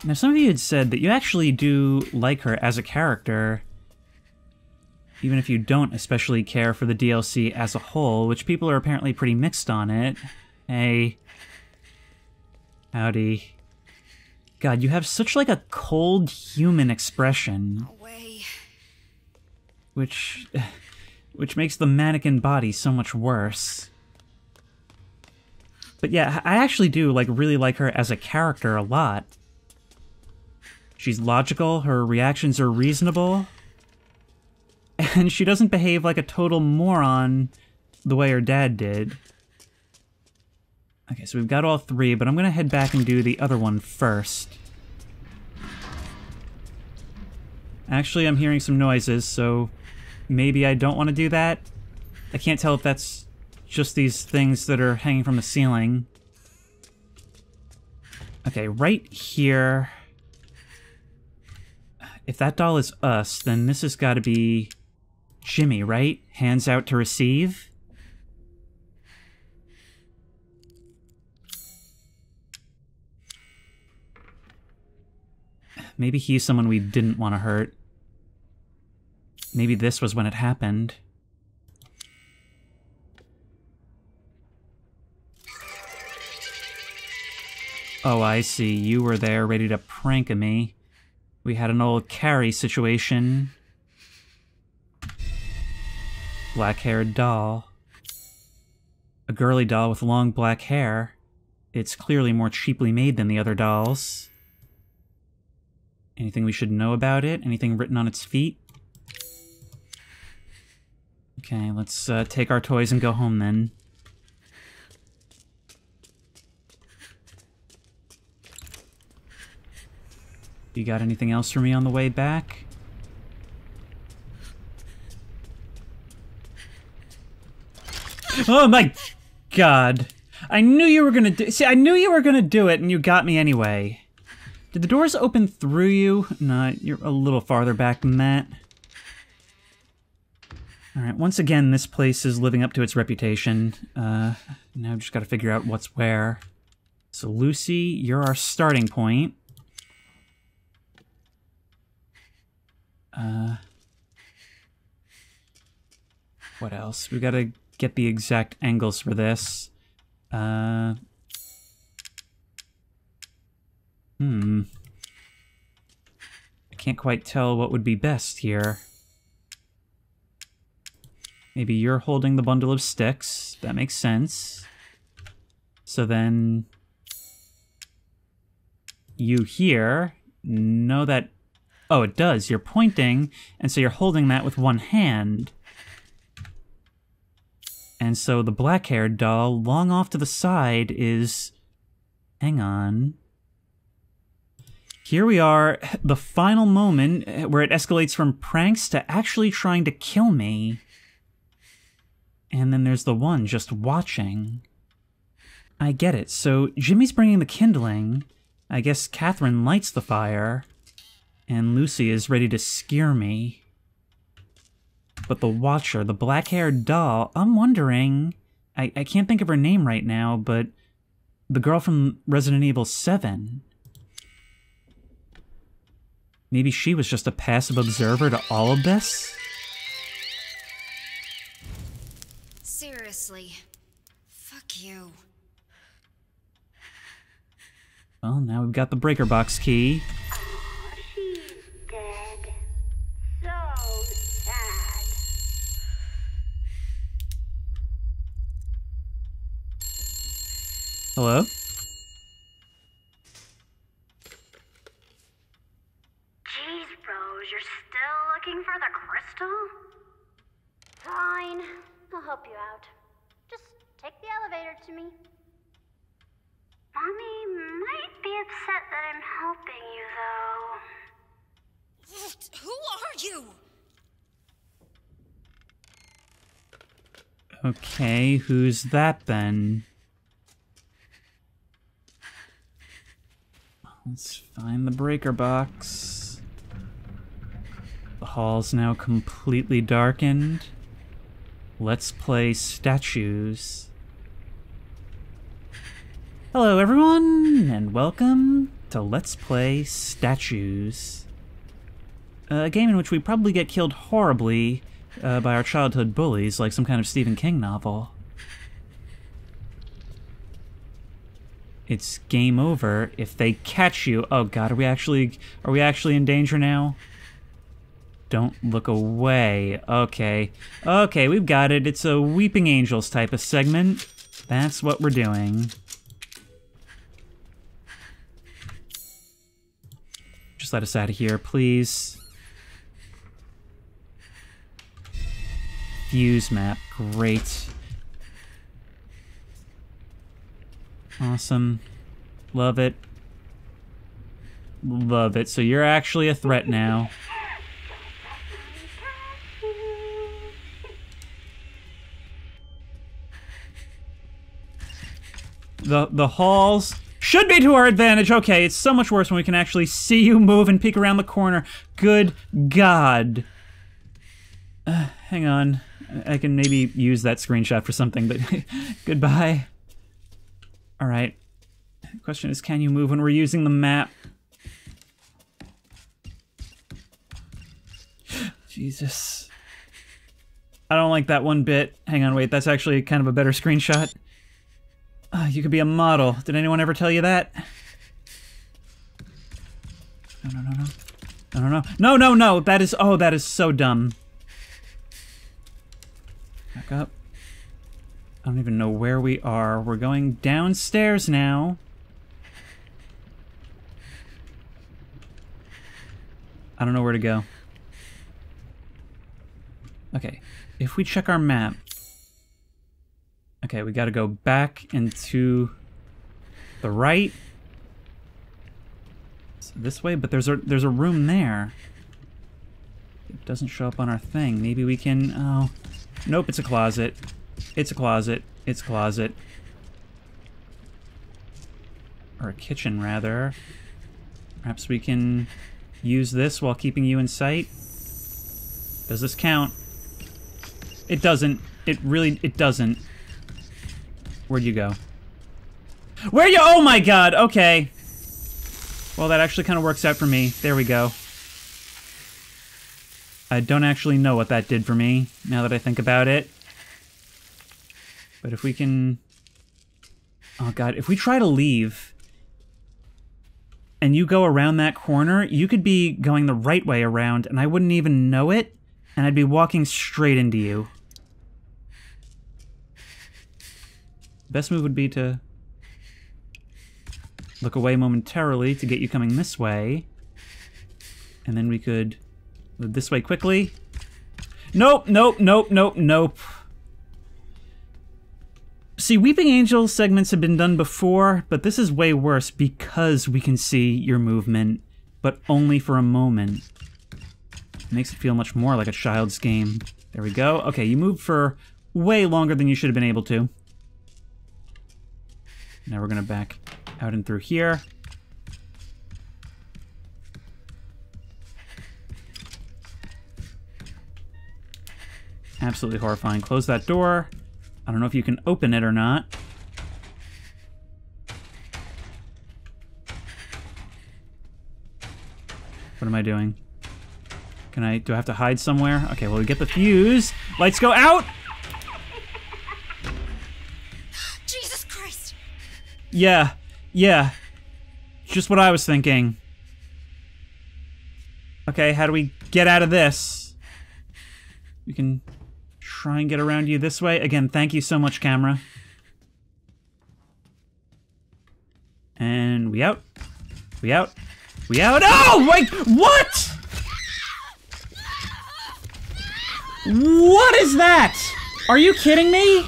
Now, some of you had said that you actually do like her as a character, even if you don't especially care for the DLC as a whole, which people are apparently pretty mixed on it. Hey. Howdy. God, you have such like a cold human expression. No way. Which makes the mannequin body so much worse. But yeah, I actually do really like her as a character a lot. She's logical, her reactions are reasonable, and she doesn't behave like a total moron the way her dad did. Okay, so we've got all 3, but I'm gonna head back and do the other one first. Actually, I'm hearing some noises, so maybe I don't want to do that. I can't tell if that's just these things that are hanging from the ceiling. Okay, right here. If that doll is us, then this has got to be Jimmy, right? Hands out to receive. Maybe he's someone we didn't want to hurt. Maybe this was when it happened. Oh, I see. You were there ready to prank me. We had an old Carrie situation. Black-haired doll. A girly doll with long black hair. It's clearly more cheaply made than the other dolls. Anything we should know about it? Anything written on its feet? Okay, let's take our toys and go home then. You got anything else for me on the way back? Oh my god! I knew you were gonna do- See, I knew you were gonna do it, and you got me anyway. Did the doors open through you? No, you're a little farther back than that. Alright, once again, this place is living up to its reputation. Now I've just gotta figure out what's where. So Lucy, you're our starting point. What else? We gotta get the exact angles for this. I can't quite tell what would be best here. Maybe you're holding the bundle of sticks. That makes sense. So then... you here know that... Oh, it does. You're pointing, and so you're holding that with one hand. And so the black-haired doll, long off to the side, is... Hang on. Here we are, the final moment where it escalates from pranks to actually trying to kill me. And then there's the one just watching. I get it. So Jimmy's bringing the kindling. I guess Catherine lights the fire. And Lucy is ready to scare me. But the Watcher, the black-haired doll, I'm wondering... I can't think of her name right now, but... the girl from Resident Evil 7. Maybe she was just a passive observer to all of this? Seriously. Fuck you. Well, now we've got the breaker box key. Aw, she's dead. So sad. Hello? Jeez, Rose, you're still looking for the crystal? Fine, I'll help you out. Just take the elevator to me. Mommy might be upset that I'm helping you, though. Who are you? Okay, who's that then? Let's find the breaker box. The hall's now completely darkened. Let's play statues. Hello everyone, and welcome to Let's Play Statues. A game in which we probably get killed horribly by our childhood bullies, like some kind of Stephen King novel. It's game over if they catch you. Oh god, are we actually in danger now? Don't look away. Okay. Okay, we've got it. It's a Weeping Angels type of segment. That's what we're doing. Just let us out of here, please. Fuse map. Great. Awesome. Love it. Love it. So you're actually a threat now. The halls should be to our advantage. Okay, it's so much worse when we can actually see you move and peek around the corner. Good God. Hang on. I can maybe use that screenshot for something, but goodbye. All right. The question is, can you move when we're using the map? Jesus. I don't like that one bit. Hang on, wait, that's actually kind of a better screenshot. You could be a model. Did anyone ever tell you that? No. That is, oh, that is so dumb. Back up. I don't even know where we are. We're going downstairs now. I don't know where to go. Okay, if we check our map. Okay, we gotta go back into the right. So this way, but there's a room there. It doesn't show up on our thing. Maybe we can, oh. Nope, it's a closet. It's a closet. It's a closet. Or a kitchen, rather. Perhaps we can use this while keeping you in sight. Does this count? It doesn't. It doesn't. Where'd you go? Where you? Oh my god, okay. Well, that actually kind of works out for me. There we go. I don't actually know what that did for me, now that I think about it. But if we can... Oh god, if we try to leave, and you go around that corner, you could be going the right way around, and I wouldn't even know it, and I'd be walking straight into you. Best move would be to look away momentarily to get you coming this way. And then we could move this way quickly. Nope. See, Weeping Angel segments have been done before, but this is way worse because we can see your movement, but only for a moment. It makes it feel much more like a child's game. There we go. Okay, you moved for way longer than you should have been able to. Now we're gonna back out and through here. Absolutely horrifying. Close that door. I don't know if you can open it or not. What am I doing? Do I have to hide somewhere? Okay, well, we get the fuse. Lights go out! Christ! Yeah. Just what I was thinking. Okay, how do we get out of this? We can try and get around you this way. Again, thank you so much, camera. And we out. We out. Oh, wait, what? What is that? Are you kidding me?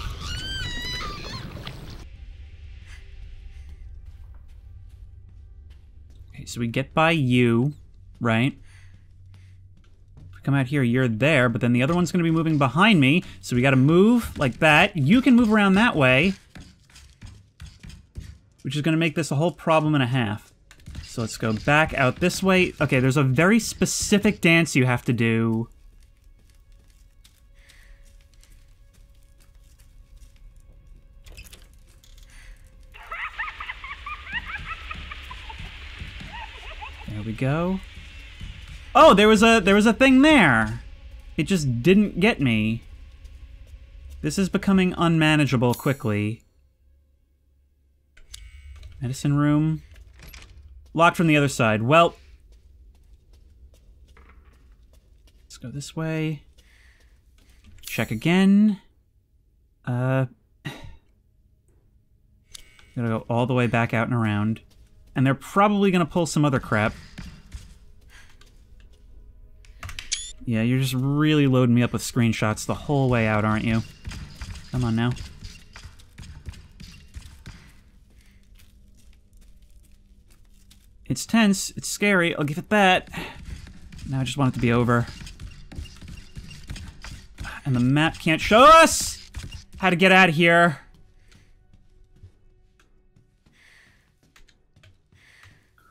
Okay, so we get by you, right? If we come out here, you're there, but then the other one's gonna be moving behind me, so we gotta move like that. You can move around that way, which is gonna make this a whole problem and a half. So let's go back out this way. Okay, there's a very specific dance you have to do. There we go. Oh, there was a thing there. It just didn't get me. This is becoming unmanageable quickly. Medicine room. Locked from the other side. Well, let's go this way. Check again. Gotta go all the way back out and around. And they're probably gonna pull some other crap. Yeah, you're just really loading me up with screenshots the whole way out, aren't you? Come on now. It's tense, it's scary, I'll give it that. Now I just want it to be over. And the map can't show us how to get out of here.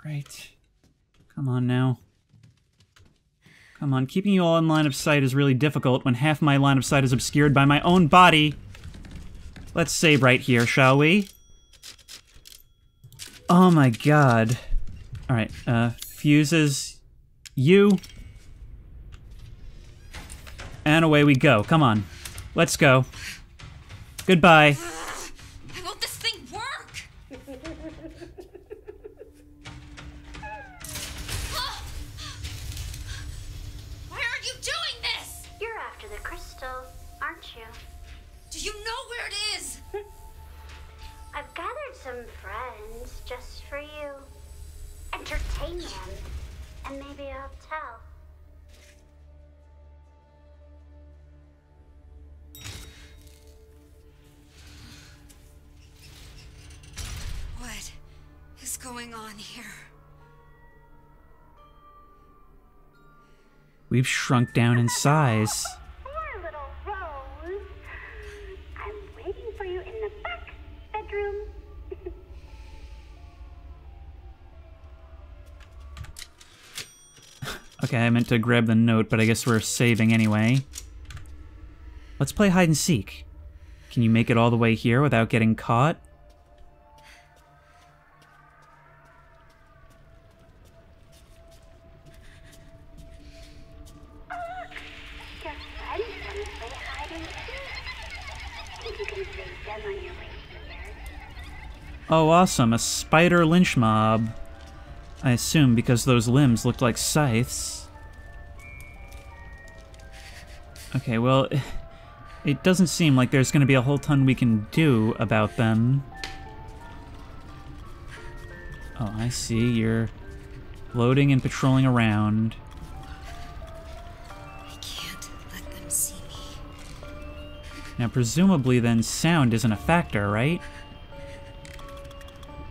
Great. Come on now. Come on, keeping you all in line of sight is really difficult when half my line of sight is obscured by my own body. Let's save right here, shall we? Oh my god. Alright, fuses. You. And away we go. Come on. Let's go. Goodbye. Why won't this thing work? Why aren't you doing this? You're after the crystal, aren't you? Do you know where it is? I've gathered some friends just for you. Entertain them, and maybe I'll tell. What is going on here? We've shrunk down in size. Poor little Rose. I'm waiting for you in the back bedroom. Okay, I meant to grab the note, but I guess we're saving anyway. Let's play hide and seek. Can you make it all the way here without getting caught? Your friends want to play hide and seek. Think you can save them on your way here? Oh, awesome, a spider lynch mob. I assume because those limbs looked like scythes. Okay, well, it doesn't seem like there's going to be a whole ton we can do about them. Oh, I see. You're loading and patrolling around. I can't let them see me. Now, presumably then sound isn't a factor, right?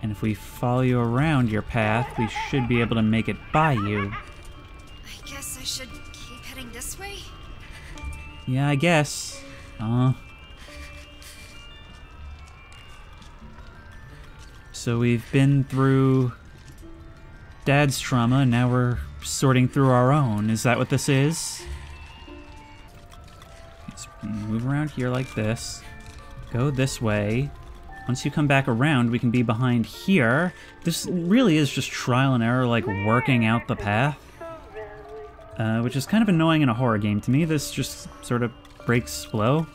And if we follow you around your path, we should be able to make it by you. I guess I should keep heading this way? Yeah, I guess. So we've been through Dad's trauma, and now we're sorting through our own. Is that what this is? Okay, so we can move around here like this. Go this way. Once you come back around, we can be behind here. This really is just trial and error, like working out the path. Which is kind of annoying in a horror game to me. This just sort of breaks flow.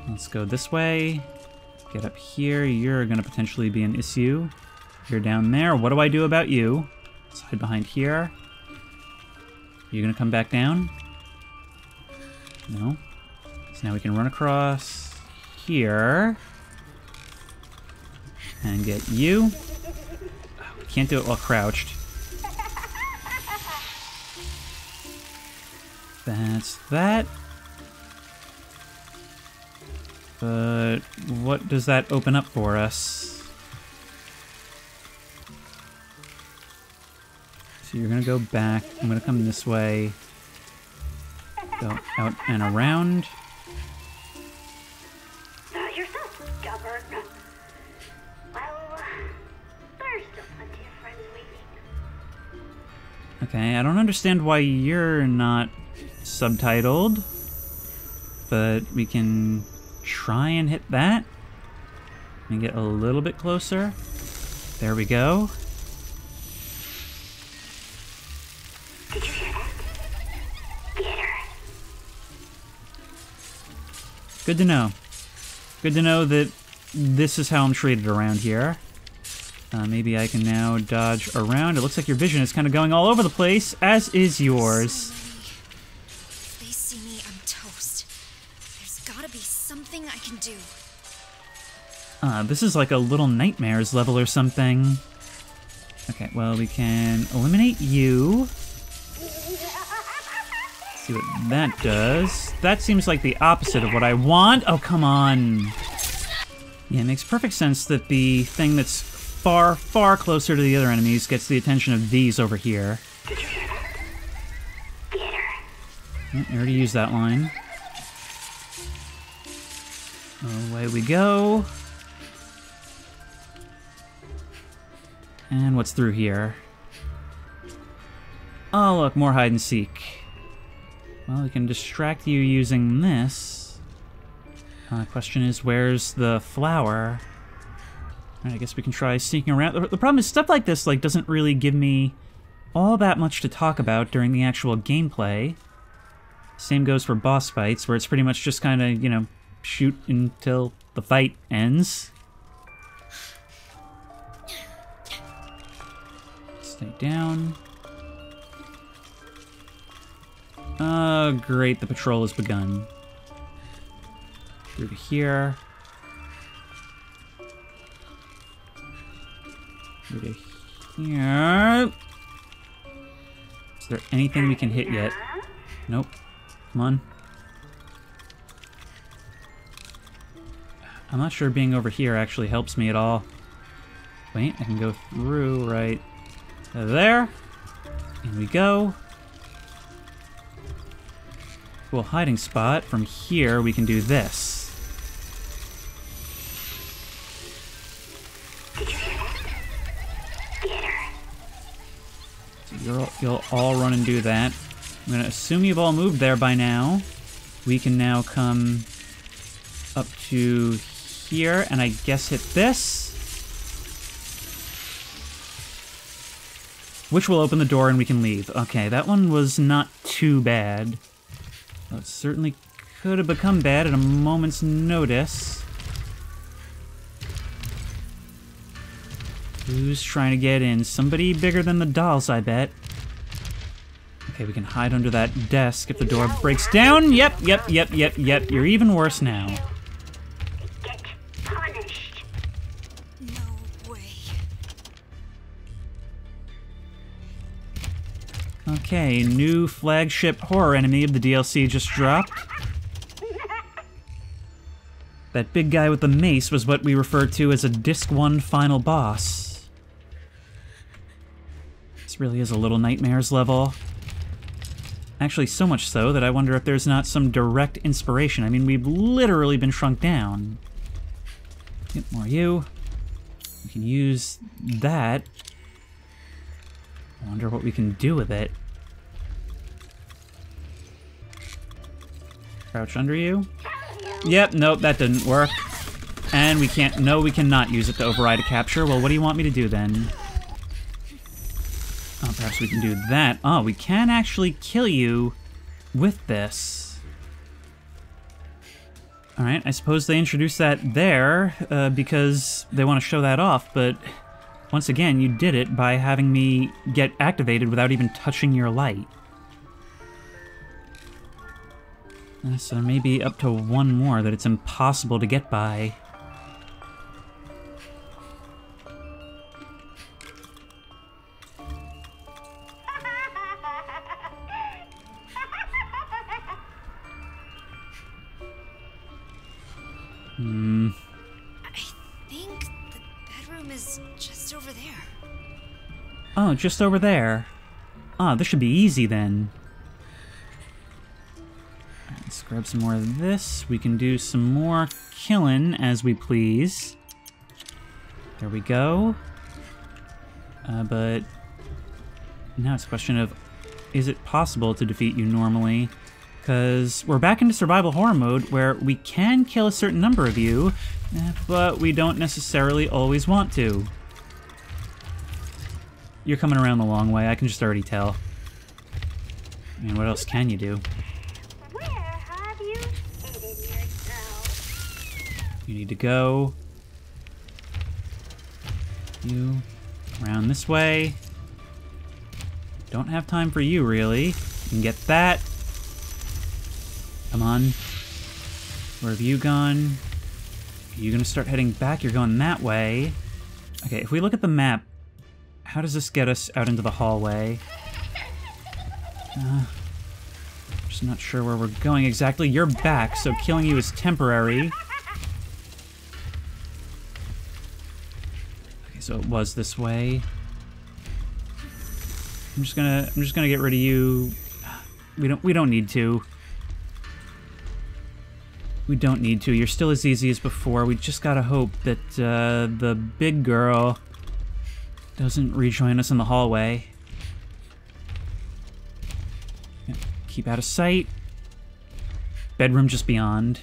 Let's go this way. Get up here. You're gonna potentially be an issue. You're down there. What do I do about you? Let's hide behind here. Are you gonna come back down? No. So now we can run across here. And get you. We can't do it while crouched. That's that. But what does that open up for us? So you're gonna go back. I'm gonna come this way. Go out and around. You're so stubborn. Well, there's still plenty of friends waiting. Okay, I don't understand why you're not subtitled, but we can try and hit that and get a little bit closer. There we go. Did you hear that? Get her. Good to know. Good to know that this is how I'm treated around here. Maybe I can now dodge around. It looks like your vision is kind of going all over the place, as is yours. If they see me, I'm toast. There's gotta be something I can do. This is like a Little Nightmares level or something. Okay, well, we can eliminate you. See what that does. That seems like the opposite of what I want. Oh, come on. Yeah, it makes perfect sense that the thing that's far, far closer to the other enemies gets the attention of these over here. Did you hear that? Get her. Oh, I already used that line. Away we go. And what's through here? Oh, look, more hide and seek. Well, we can distract you using this. Question is, where's the flower? I guess we can try sneaking around. The problem is, stuff like this doesn't really give me all that much to talk about during the actual gameplay. Same goes for boss fights, where it's pretty much just kind of, you know, shoot until the fight ends. Stay down. Oh, great, the patrol has begun. Through to here. Through to here. Is there anything we can hit yet? Nope. Come on. I'm not sure being over here actually helps me at all. Wait, I can go through right there. In we go. Cool hiding spot. From here, we can do this. So you'll all run and do that. I'm gonna assume you've all moved there by now. We can now come up to here, and I guess hit this. Which will open the door and we can leave. Okay, that one was not too bad. Well, it certainly could have become bad at a moment's notice. Who's trying to get in? Somebody bigger than the dolls, I bet. Okay, we can hide under that desk if the door breaks down. Yep. You're even worse now. Get punished. No way. Okay, new flagship horror enemy of the DLC just dropped. That big guy with the mace was what we refer to as a Disc 1 final boss. This really is a Little Nightmares level. Actually, so much so that I wonder if there's not some direct inspiration. I mean, we've literally been shrunk down. Get more you. We can use that. I wonder what we can do with it. Crouch under you. Yep, nope, that didn't work. And we can't, no, we cannot use it to override a capture. Well, what do you want me to do then? Oh, perhaps we can do that. Oh, we can actually kill you with this. Alright, I suppose they introduced that there because they want to show that off, but once again, you did it by having me get activated without even touching your light. So there may be up to one more that it's impossible to get by. I think the bedroom is just over there. Oh, just over there. Ah, this should be easy then. Let's grab some more of this. We can do some more killing as we please. There we go. But now it's a question of, is it possible to defeat you normally? Because we're back into survival horror mode where we can kill a certain number of you, but we don't necessarily always want to. You're coming around the long way, I can just already tell. I mean, what else can you do? Where have you hidden yourself? You need to go. You around this way. Don't have time for you, really. You can get that. Come on. Where have you gone? Are you gonna start heading back? You're going that way. Okay, if we look at the map, how does this get us out into the hallway? Just not sure where we're going exactly. You're back, so killing you is temporary. Okay, so it was this way. I'm just gonna get rid of you. We don't need to. We don't need to. You're still as easy as before. We just gotta hope that the big girl doesn't rejoin us in the hallway. Yep, keep out of sight. Bedroom just beyond.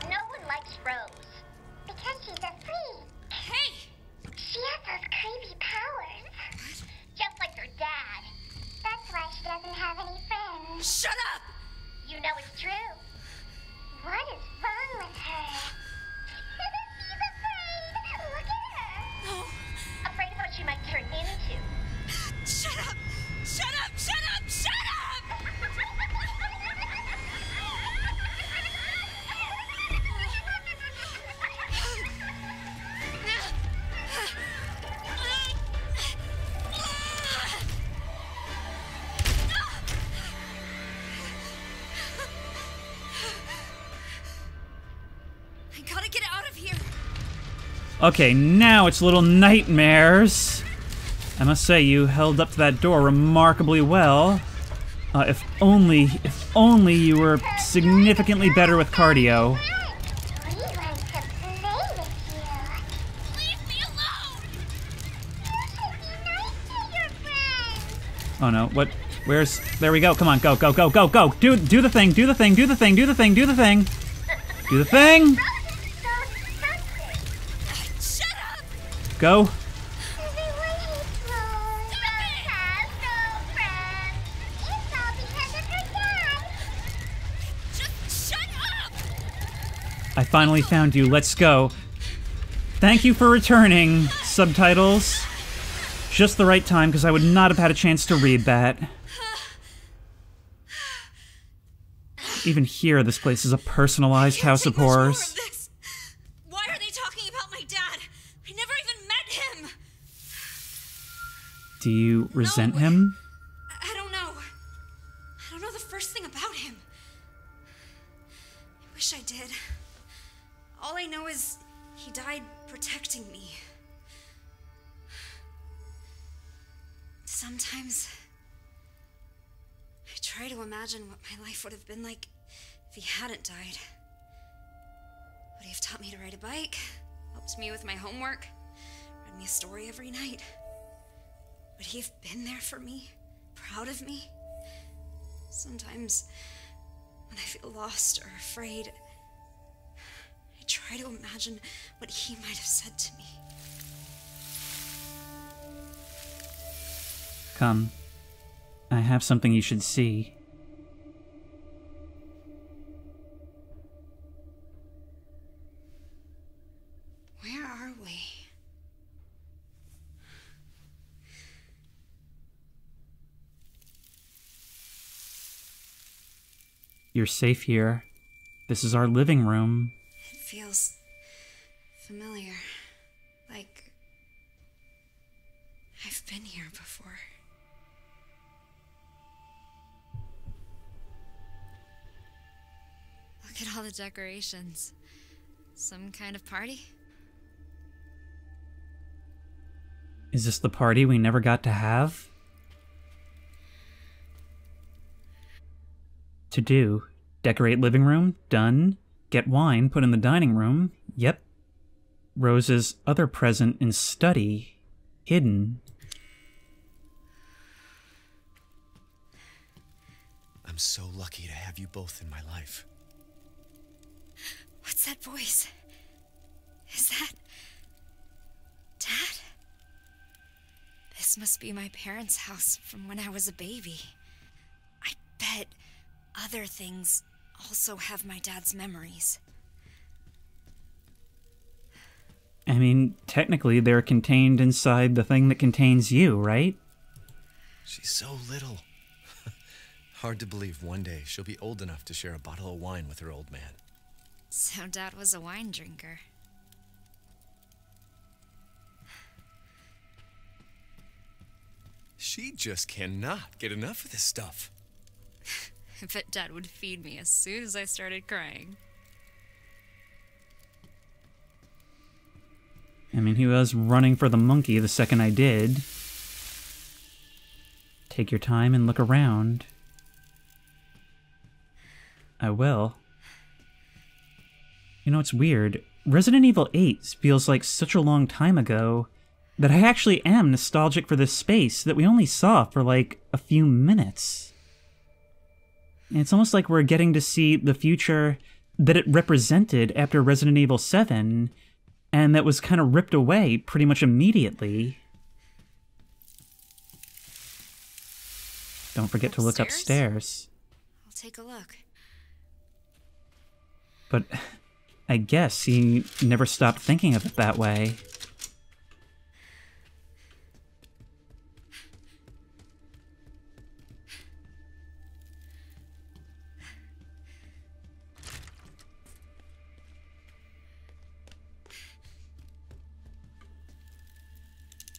No one likes Rose because she's a freak. Hey! She has those crazy powers. Just like her dad. That's why she doesn't have any friends. Shut up! You know it's true. What is wrong with her? She's afraid. Look at her. No! Afraid of what she might turn into. Shut up! Shut up! Shut up! Shut up! I gotta get out of here. Okay, now it's little nightmares. I must say, you held up to that door remarkably well. If only you were significantly better with cardio. We like to play with you. Leave me alone! You should be nice to your friends. Oh no, what? Where's... There we go, come on, go, go, go, go, go! Do the thing, do the thing, do the thing, do the thing, do the thing! Do the thing! Rose is so Shut up! Go. everyone hates Rose. Rose has no friends. It's all because of her dad. Just shut up! I finally found you, let's go. Thank you for returning, subtitles. Just the right time, because I would not have had a chance to read that. Even here, this place is a personalized house of Can't take much more horrors. of this. Why are they talking about my dad? I never even met him. Do you resent No. him? I don't know. I don't know the first thing about him. I wish I did. All I know is he died protecting me. Sometimes I try to imagine what my life would have been like if he hadn't died. Would he have taught me to ride a bike? Helped me with my homework? Read me a story every night? Would he have been there for me? Proud of me? Sometimes, when I feel lost or afraid, I try to imagine what he might have said to me. Come. I have something you should see. Where are we? You're safe here. This is our living room. It feels familiar. Like I've been here before. Look at all the decorations. Some kind of party? Is this the party we never got to have? To do. Decorate living room? Done. Get wine, put in the dining room? Yep. Rose's other present in study? Hidden. I'm so lucky to have you both in my life. What's that voice? Is that Dad? This must be my parents' house from when I was a baby. I bet other things also have my dad's memories. I mean, technically they're contained inside the thing that contains you, right? She's so little. Hard to believe one day she'll be old enough to share a bottle of wine with her old man. So Dad was a wine drinker. She just cannot get enough of this stuff. I bet Dad would feed me as soon as I started crying. I mean, he was running for the monkey the second I did. Take your time and look around. I will. You know, it's weird. Resident Evil 8 feels like such a long time ago that I actually am nostalgic for this space that we only saw for like a few minutes. And it's almost like we're getting to see the future that it represented after Resident Evil 7, and that was kind of ripped away pretty much immediately. Don't forget to look upstairs. I'll take a look. But I guess he never stopped thinking of it that way.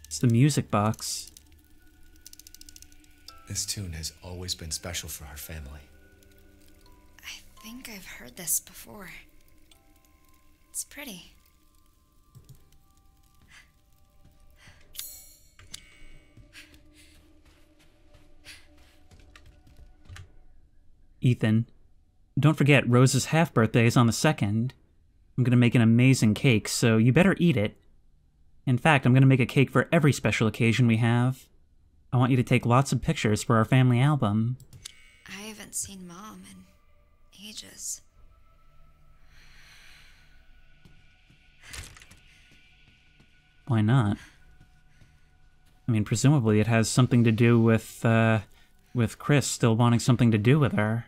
It's the music box. This tune has always been special for our family. I think I've heard this before. It's pretty. Ethan, don't forget Rose's half-birthday is on the 2nd. I'm gonna make an amazing cake, so you better eat it. In fact, I'm gonna make a cake for every special occasion we have. I want you to take lots of pictures for our family album. I haven't seen Mom in ages. Why not? I mean, presumably it has something to do with Chris still wanting something to do with her.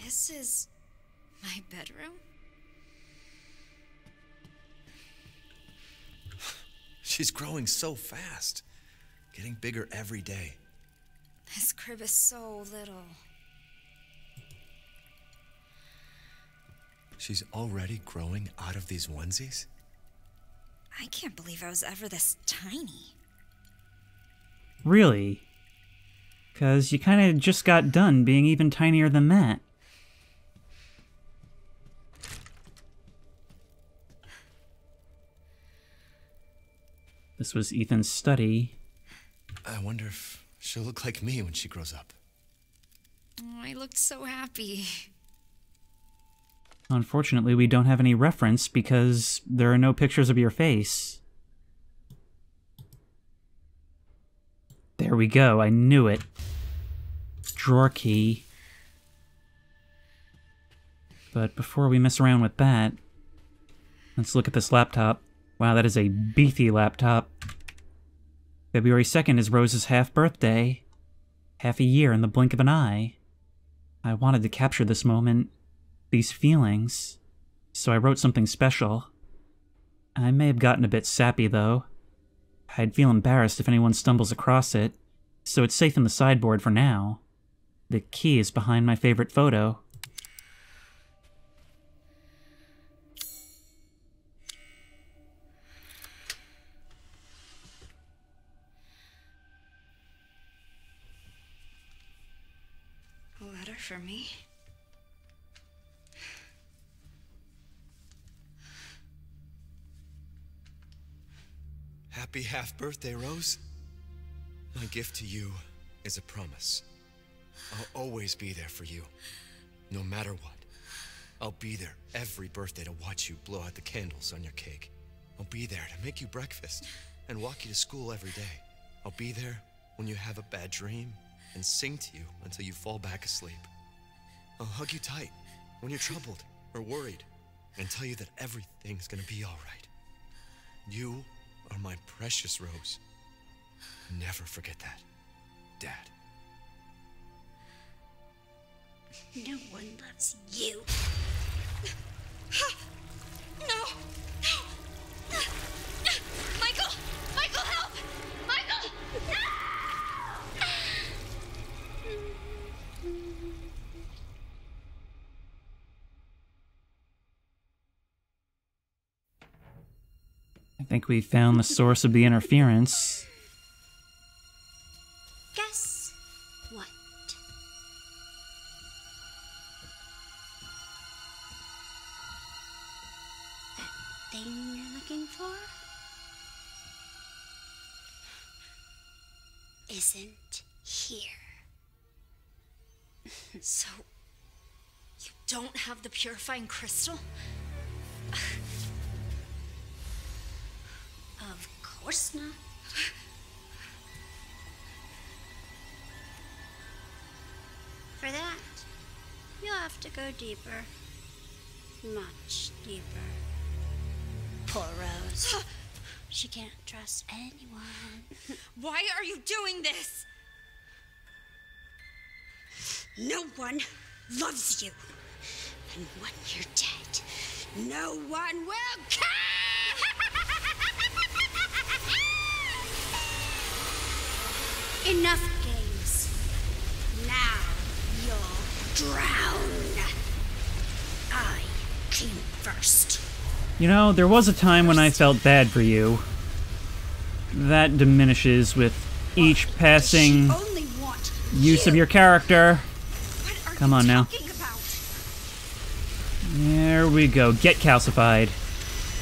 This is my bedroom? She's growing so fast. Getting bigger every day. This crib is so little. She's already growing out of these onesies? I can't believe I was ever this tiny. Really? 'Cause you kinda just got done being even tinier than that. This was Ethan's study. I wonder if she'll look like me when she grows up. Oh, I looked so happy. Unfortunately, we don't have any reference because there are no pictures of your face. There we go, I knew it. Drawer key. But before we mess around with that, let's look at this laptop. Wow, that is a beefy laptop. February 2nd is Rose's half-birthday. Half a year in the blink of an eye. I wanted to capture this moment, these feelings, so I wrote something special. I may have gotten a bit sappy, though. I'd feel embarrassed if anyone stumbles across it, so it's safe in the sideboard for now. The key is behind my favorite photo. A letter for me? Happy half-birthday, Rose. My gift to you is a promise. I'll always be there for you, no matter what. I'll be there every birthday to watch you blow out the candles on your cake. I'll be there to make you breakfast and walk you to school every day. I'll be there when you have a bad dream and sing to you until you fall back asleep. I'll hug you tight when you're troubled or worried and tell you that everything's gonna be all right. You are my precious Rose. Never forget that, Dad. No one loves you. No! No! Michael! Michael, help! Michael! No! I think we found the source of the interference. Guess what? That thing you're looking for isn't here. So, you don't have the purifying crystal? Of course not. For that, you'll have to go deeper. Much deeper. Poor Rose. She can't trust anyone. Why are you doing this? No one loves you. And when you're dead, no one will care! Enough games. Now you'll drown. I came first. You know, there was a time when I felt bad for you. That diminishes with each passing Only want use of your character. What are Come you on now. talking about? There we go. Get calcified.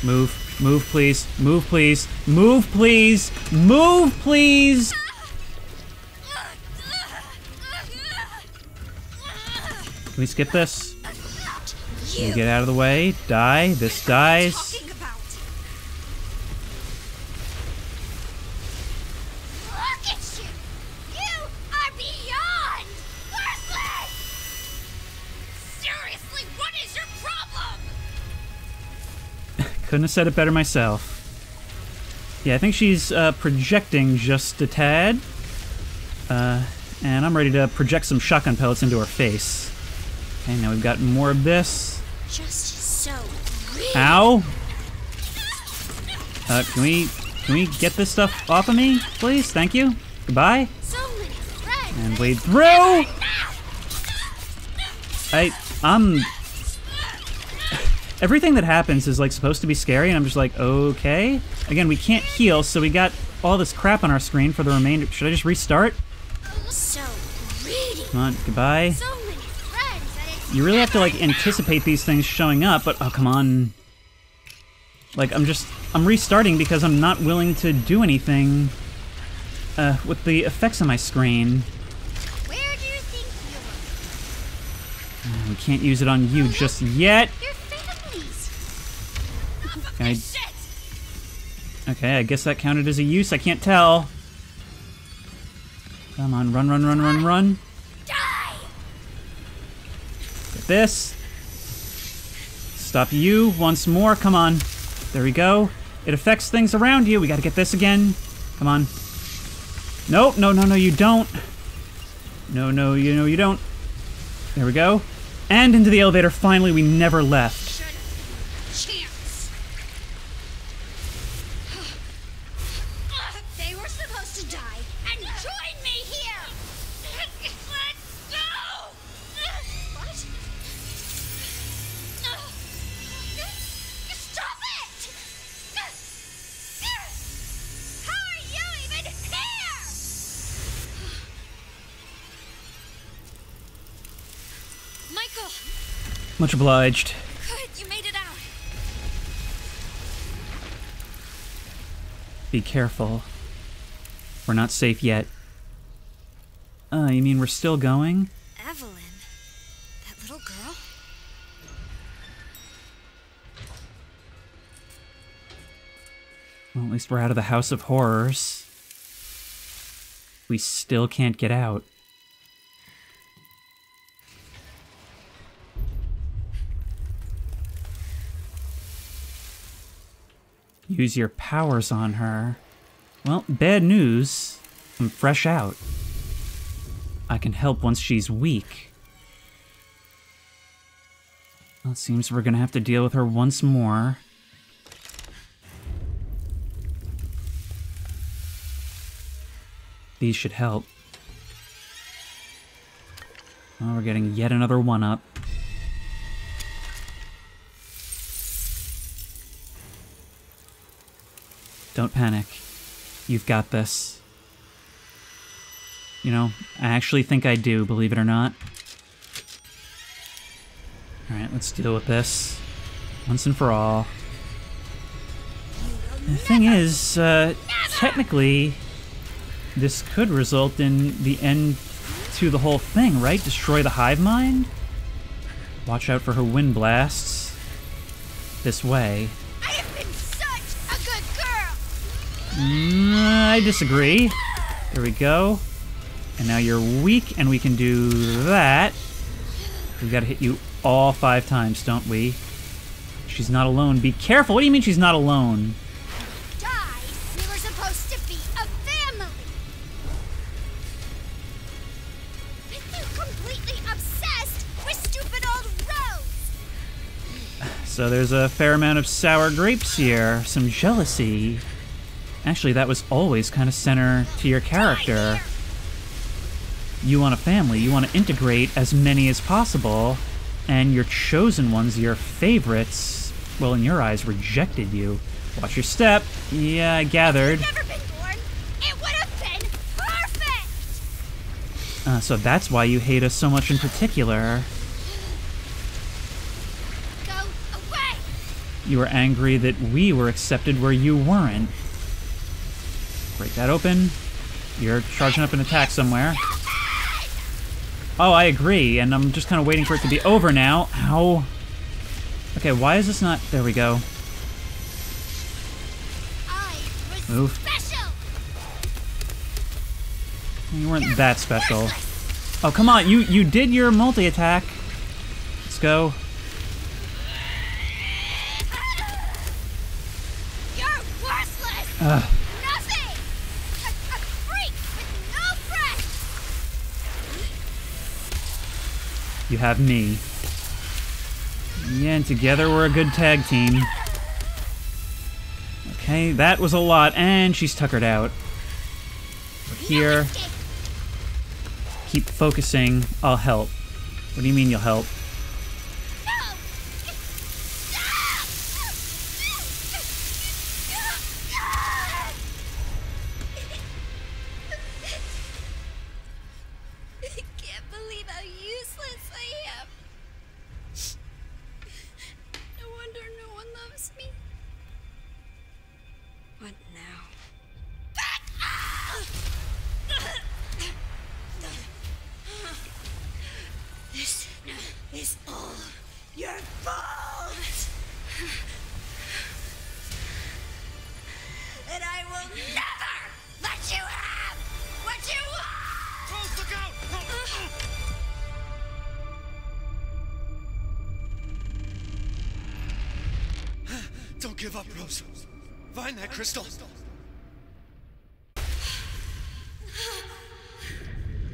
Move. Move, please. Move, please. Move, please. Move, please. Can we skip this? Can we get out of the way? Die. This dies. Talking about? Look at you! You are beyond worthless! Seriously, what is your problem? Couldn't have said it better myself. Yeah, I think she's projecting just a tad. And I'm ready to project some shotgun pellets into her face. Okay, now we've got more of this. Just so real. Ow! Can we get this stuff off of me, please? Thank you. Goodbye. So many friends. And wade through! I'm... Everything that happens is, like, supposed to be scary, and I'm just like, okay. Again, we can't heal, so we got all this crap on our screen for the remainder. Should I just restart? So greedy. Come on, goodbye. So many friends that it's You really have to, like, anticipate these things showing up, but, oh, come on. Like, I'm restarting because I'm not willing to do anything, with the effects on my screen. Where do you think you We can't use it on you just yet. are? Your families. Can I- Shit! Okay, I guess that counted as a use. I can't tell. Come on, run, run, run, run, run. Die. Get this. Stop you once more. Come on. There we go. It affects things around you. We gotta get this again. Come on. Nope, no, you don't. No, you don't. There we go. And into the elevator. Finally, we never left. Chance. They were supposed to die and join me here. Let's go. What? Stop it! How are you even here? Michael! Much obliged. Good, you made it out. Be careful. We're not safe yet. You mean we're still going? Evelyn? That little girl? Well, at least we're out of the House of Horrors. We still can't get out. Use your powers on her. Well, bad news. I'm fresh out. I can help once she's weak. Well, it seems we're gonna have to deal with her once more. These should help. Oh, we're getting yet another one-up. Don't panic. You've got this. You know, I actually think I do, believe it or not. Alright, let's deal with this. Once and for all. The thing is, technically, this could result in the end to the whole thing, right? Destroy the hive mind? Watch out for her wind blasts. This way. I have been such a good girl! I disagree. There we go. And now you're weak, and we can do that. We've got to hit you all 5 times, don't we? She's not alone. Be careful. What do you mean she's not alone? Die! We were supposed to be a family! You're completely obsessed with stupid old Rose! So there's a fair amount of sour grapes here. Some jealousy. Actually, that was always kind of center to your character. You want a family. You want to integrate as many as possible. And your chosen ones, your favorites, well, in your eyes, rejected you. Watch your step. Yeah, I gathered. Never been born. It would have been perfect! So that's why you hate us so much in particular. Go away! You were angry that we were accepted where you weren't. Break that open. You're charging up an attack somewhere. Oh, I agree, and I'm just kind of waiting for it to be over now. Ow. Okay, why is this not... There we go. I was Move. special! You weren't that special. Oh, come on, you did your multi-attack. Let's go. You're worthless! Ugh. Nothing! A freak with no friends! You have me. Yeah, and together we're a good tag team. Okay, that was a lot, and she's tuckered out. We're here. Keep focusing. I'll help. What do you mean you'll help? No! I can't believe how useless I am. No wonder no one loves me. What now? This is all your fault. And I will never let you have what you want! Rose, look out! Don't give up, Rose. Find that crystal.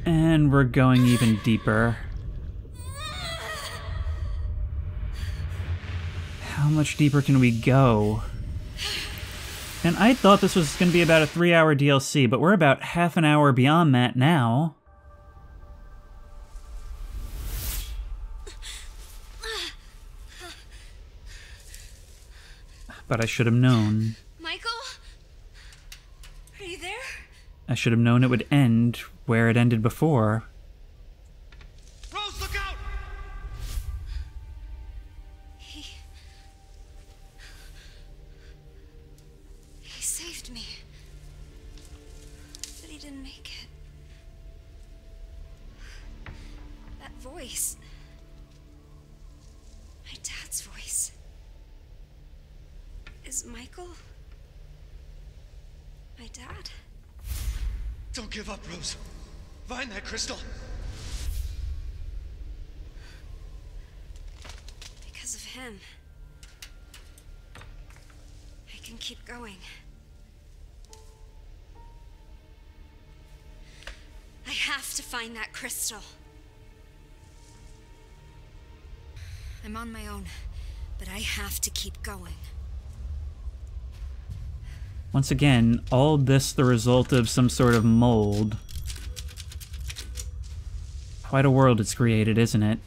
And we're going even deeper. How much deeper can we go? And I thought this was going to be about a 3-hour DLC, but we're about half an hour beyond that now. But I should have known. Michael? Are you there? I should have known it would end where it ended before. Rose, look out! He saved me. But he didn't make it. That voice. My dad's voice. Is Michael my dad? Don't give up, Rose. Find that crystal. Because of him, I can keep going. I have to find that crystal. I'm on my own, but I have to keep going. Once again, all this the result of some sort of mold. Quite a world it's created, isn't it?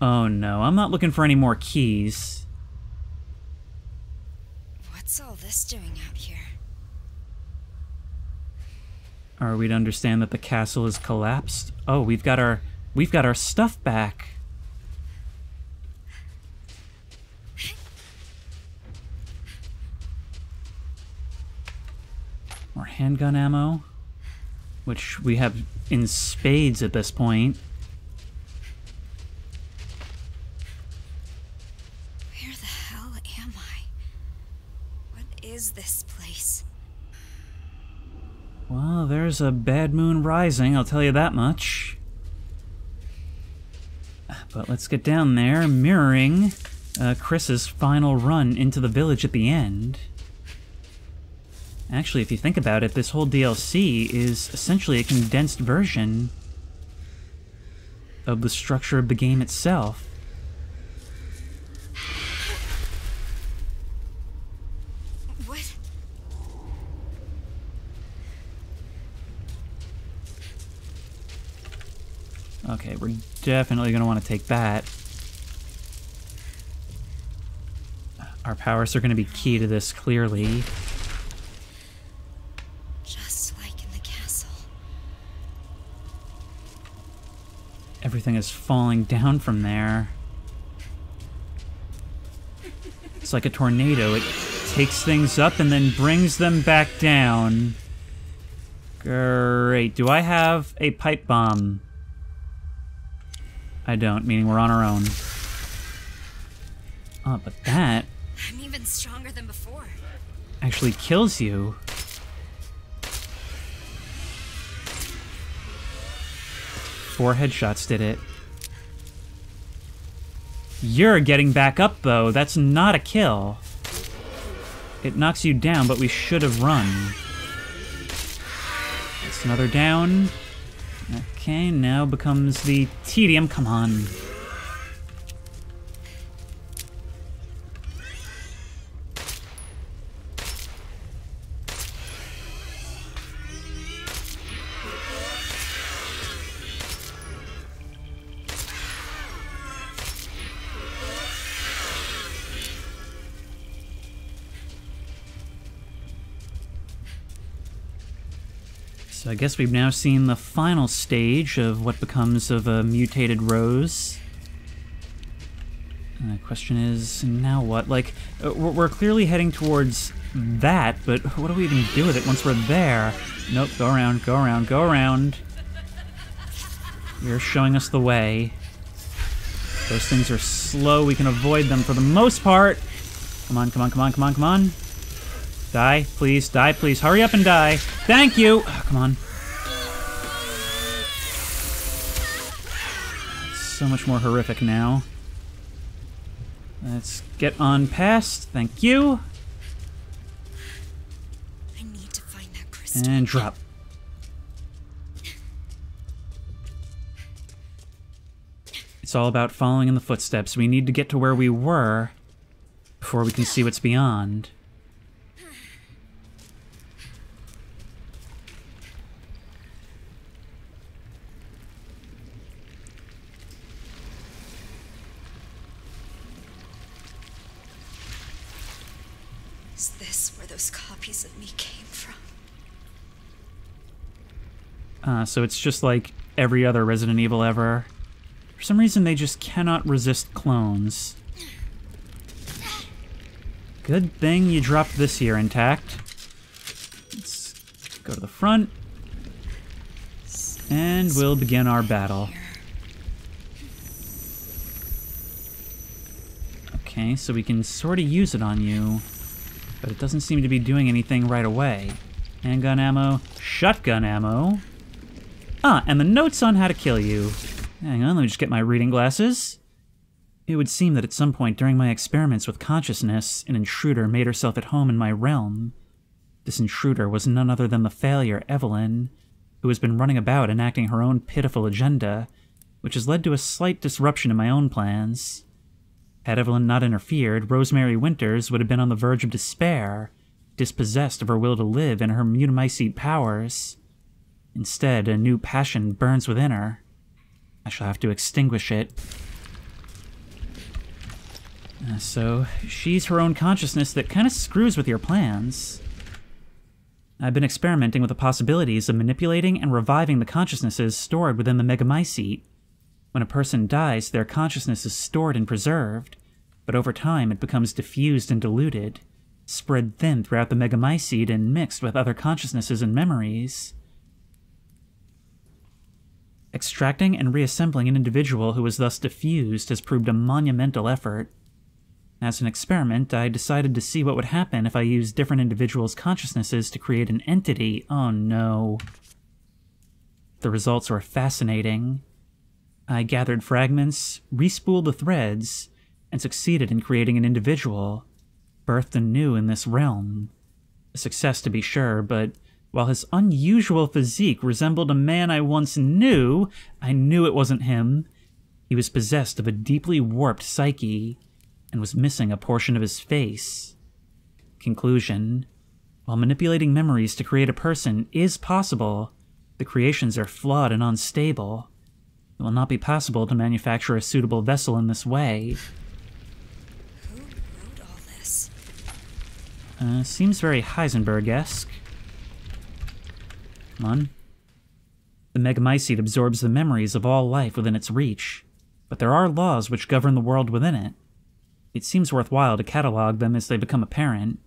Oh no, I'm not looking for any more keys. What's all this doing out here? Are we to understand that the castle is collapsed? Oh, we've got our stuff back. More handgun ammo, which we have in spades at this point. Where the hell am I? What is this place? Well, there's a bad moon rising, I'll tell you that much. But let's get down there, mirroring Chris's final run into the village at the end. Actually, if you think about it, this whole DLC is essentially a condensed version of the structure of the game itself. What? Okay, we're definitely going to want to take that. Our powers are going to be key to this, clearly. Just like in the castle. Everything is falling down from there. It's like a tornado. It takes things up and then brings them back down. Great. Do I have a pipe bomb? I don't, meaning we're on our own. Oh, but that I'm even stronger than before. actually kills you. 4 headshots did it. You're getting back up, though. That's not a kill. It knocks you down, but we should have run. That's another down. Okay, now becomes the tedium. Come on. So I guess we've now seen the final stage of what becomes of a mutated Rose. And the question is, now what? Like, we're clearly heading towards that, but what do we even do with it once we're there? Nope, go around, go around, go around. You're showing us the way. Those things are slow, we can avoid them for the most part. Come on, come on, come on, come on, come on. Die, please, hurry up and die. Thank you! Oh, come on. so much more horrific now. Let's get on past. Thank you. I need to find that crystal. And drop. It's all about following in the footsteps. We need to get to where we were before we can see what's beyond. Is this where those copies of me came from? So it's just like every other Resident Evil ever. For some reason, they just cannot resist clones. Good thing you dropped this here intact. Let's go to the front. And we'll begin our battle. Okay, so we can sort of use it on you, but it doesn't seem to be doing anything right away. Handgun ammo, shotgun ammo. Ah, and the notes on how to kill you. Hang on, let me just get my reading glasses. It would seem that at some point during my experiments with consciousness, an intruder made herself at home in my realm. This intruder was none other than the failure, Evelyn, who has been running about enacting her own pitiful agenda, which has led to a slight disruption in my own plans. Had Evelyn not interfered, Rosemary Winters would have been on the verge of despair, dispossessed of her will to live and her mutamycete powers. Instead, a new passion burns within her. I shall have to extinguish it. So, she's her own consciousness that kind of screws with your plans. I've been experimenting with the possibilities of manipulating and reviving the consciousnesses stored within the Megamycete. When a person dies, their consciousness is stored and preserved, but over time it becomes diffused and diluted, spread thin throughout the Megamycete and mixed with other consciousnesses and memories. Extracting and reassembling an individual who was thus diffused has proved a monumental effort. As an experiment, I decided to see what would happen if I used different individuals' consciousnesses to create an entity. Oh no. The results were fascinating. I gathered fragments, respooled the threads, and succeeded in creating an individual, birthed anew in this realm. A success to be sure, but while his unusual physique resembled a man I once knew, I knew it wasn't him. He was possessed of a deeply warped psyche, and was missing a portion of his face. Conclusion: while manipulating memories to create a person is possible, the creations are flawed and unstable. It will not be possible to manufacture a suitable vessel in this way. Who wrote all this? Seems very Heisenberg-esque. Come on. The Megamycete absorbs the memories of all life within its reach, but there are laws which govern the world within it. It seems worthwhile to catalog them as they become apparent.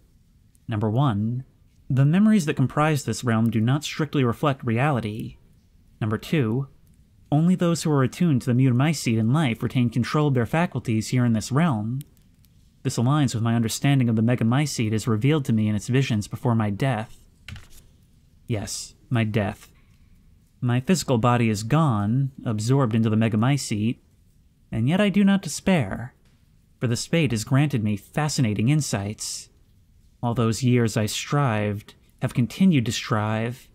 Number 1. The memories that comprise this realm do not strictly reflect reality. Number 2. Only those who are attuned to the Mutamycete in life retain control of their faculties here in this realm. This aligns with my understanding of the Megamycete as revealed to me in its visions before my death. Yes, my death. My physical body is gone, absorbed into the Megamycete, and yet I do not despair, for this fate has granted me fascinating insights. All those years I strived, have continued to strive,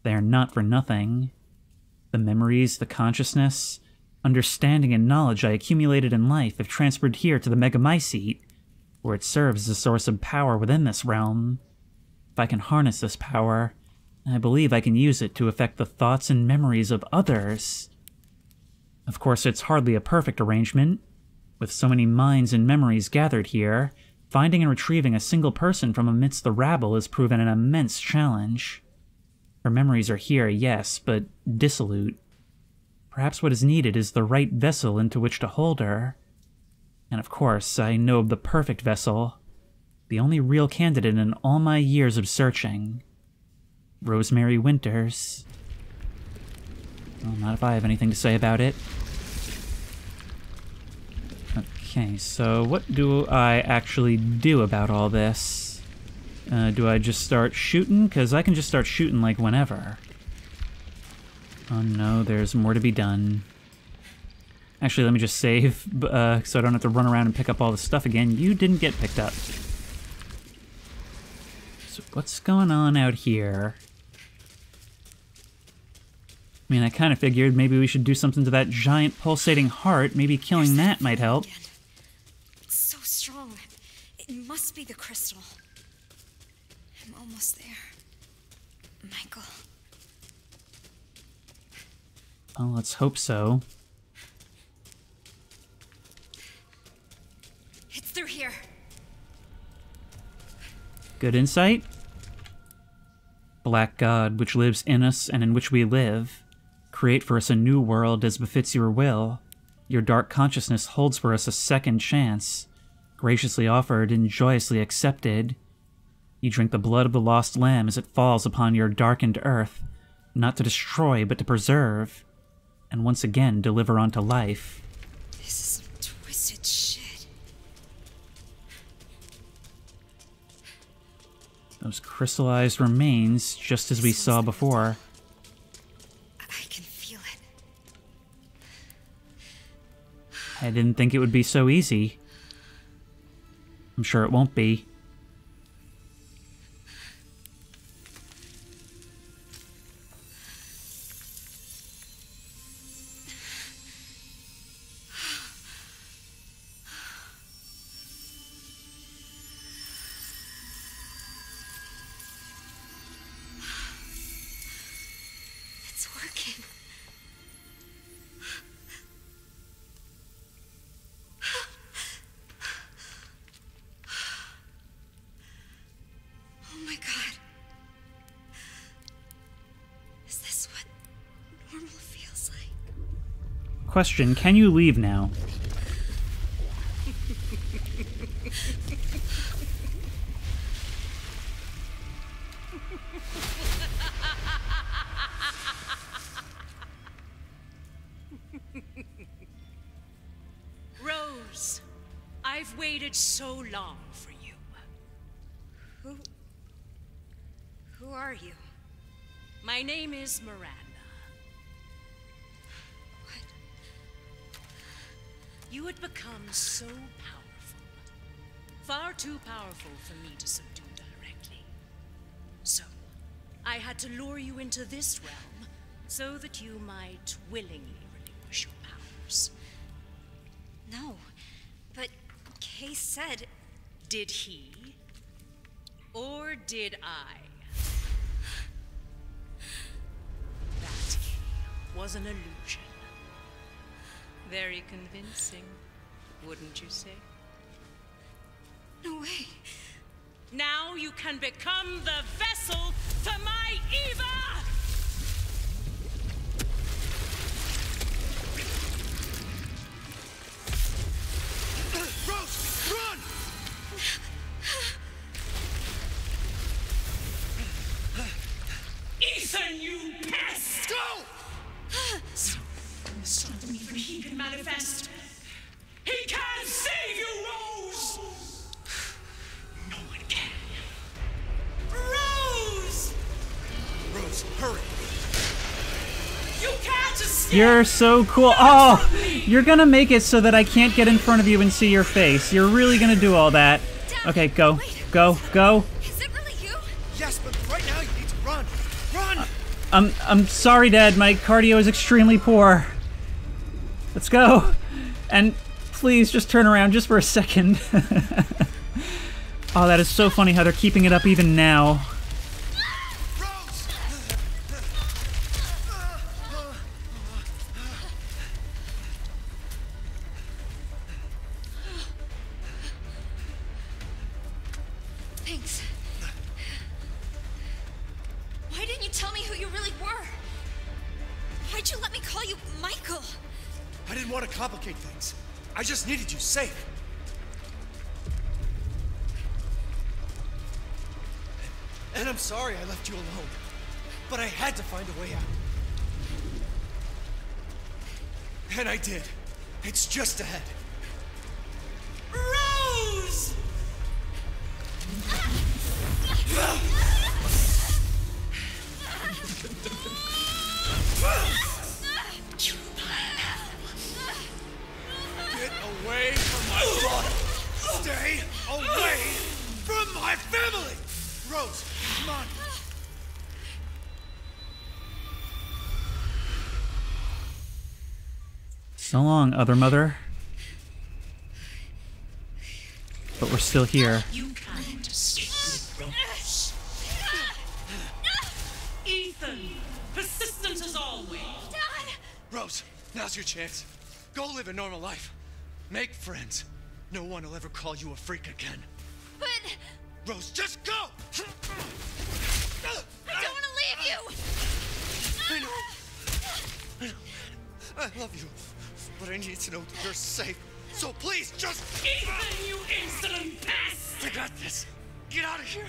they are not for nothing. The memories, the consciousness, understanding and knowledge I accumulated in life have transferred here to the Megamycete, where it serves as a source of power within this realm. If I can harness this power, I believe I can use it to affect the thoughts and memories of others. Of course, it's hardly a perfect arrangement. With so many minds and memories gathered here, finding and retrieving a single person from amidst the rabble has proven an immense challenge. Her memories are here, yes, but dissolute. Perhaps what is needed is the right vessel into which to hold her. And of course, I know of the perfect vessel, the only real candidate in all my years of searching. Rosemary Winters. Well, not if I have anything to say about it. Okay, so what do I actually do about all this? Do I just start shooting? Because I can just start shooting like whenever. Oh no, there's more to be done. Actually, let me just save so I don't have to run around and pick up all the stuff again. You didn't get picked up. So what's going on out here? I mean, I kind of figured maybe we should do something to that giant pulsating heart. Maybe killing that might help. Again. It's so strong. It must be the crystal. I'm almost there. Michael. Well, let's hope so. It's through here. Good insight. Black God, which lives in us and in which we live, create for us a new world as befits your will. Your dark consciousness holds for us a second chance, graciously offered and joyously accepted. You drink the blood of the lost lamb as it falls upon your darkened earth, not to destroy but to preserve, and once again deliver unto life. This is some twisted shit. Those crystallized remains, just as we saw before. I can feel it. I didn't think it would be so easy. I'm sure it won't be. It's working. Oh my God. Is this what normal feels like? Question, can you leave now? Rose, I've waited so long for you. Who are you? My name is Miranda. What? You had become so powerful. Far too powerful for me to subdue directly. So, I had to lure you into this realm so that you might willingly relinquish your powers. No, but Kay said... Did he? Or did I? That was an illusion. Very convincing, wouldn't you say? No way. Now you can become the vessel for my Eva! Rose, run! Ethan, you pest! Go! Stop him even he can manifest. He can't save you, Rose! No one can. Rose! Rose, hurry! You can't escape! You're so cool. Oh, you're gonna make it so that I can't get in front of you and see your face. You're really gonna do all that. Okay, go, Wait. go, go. Is it really you? Yes, but right now you need to run! Run! I'm sorry, Dad. My cardio is extremely poor. Let's go. And please just turn around just for a second. Oh, that is so funny how they're keeping it up even now. Rose! Thanks. Why didn't you tell me who you really were? Why'd you let me call you Michael? I didn't want to complicate things. I just needed you safe. And I'm sorry I left you alone. But I had to find a way out. And I did. It's just ahead. Rose! So long, Other Mother. But we're still here. You can't escape Rose. Ethan, persistent as always. Rose, now's your chance. Go live a normal life. Make friends. No one will ever call you a freak again. But Rose, just go! I don't want to leave you! I know. I love you. But I need to know that you're safe. So please, just... Ethan, you insolent pest! I got this. Get out of here.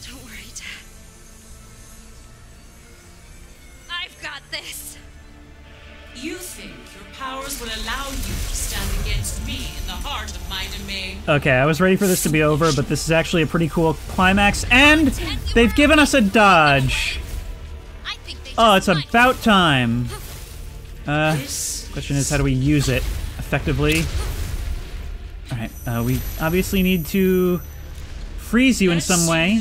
Don't worry, Dad. I've got this. You think your powers will allow you to stand against me in the heart of my domain? Okay, I was ready for this to be over, but this is actually a pretty cool climax, and they've given us a dodge. I think they Oh, just it's might. about time. This Question is, how do we use it effectively? Alright, we obviously need to freeze you in some way,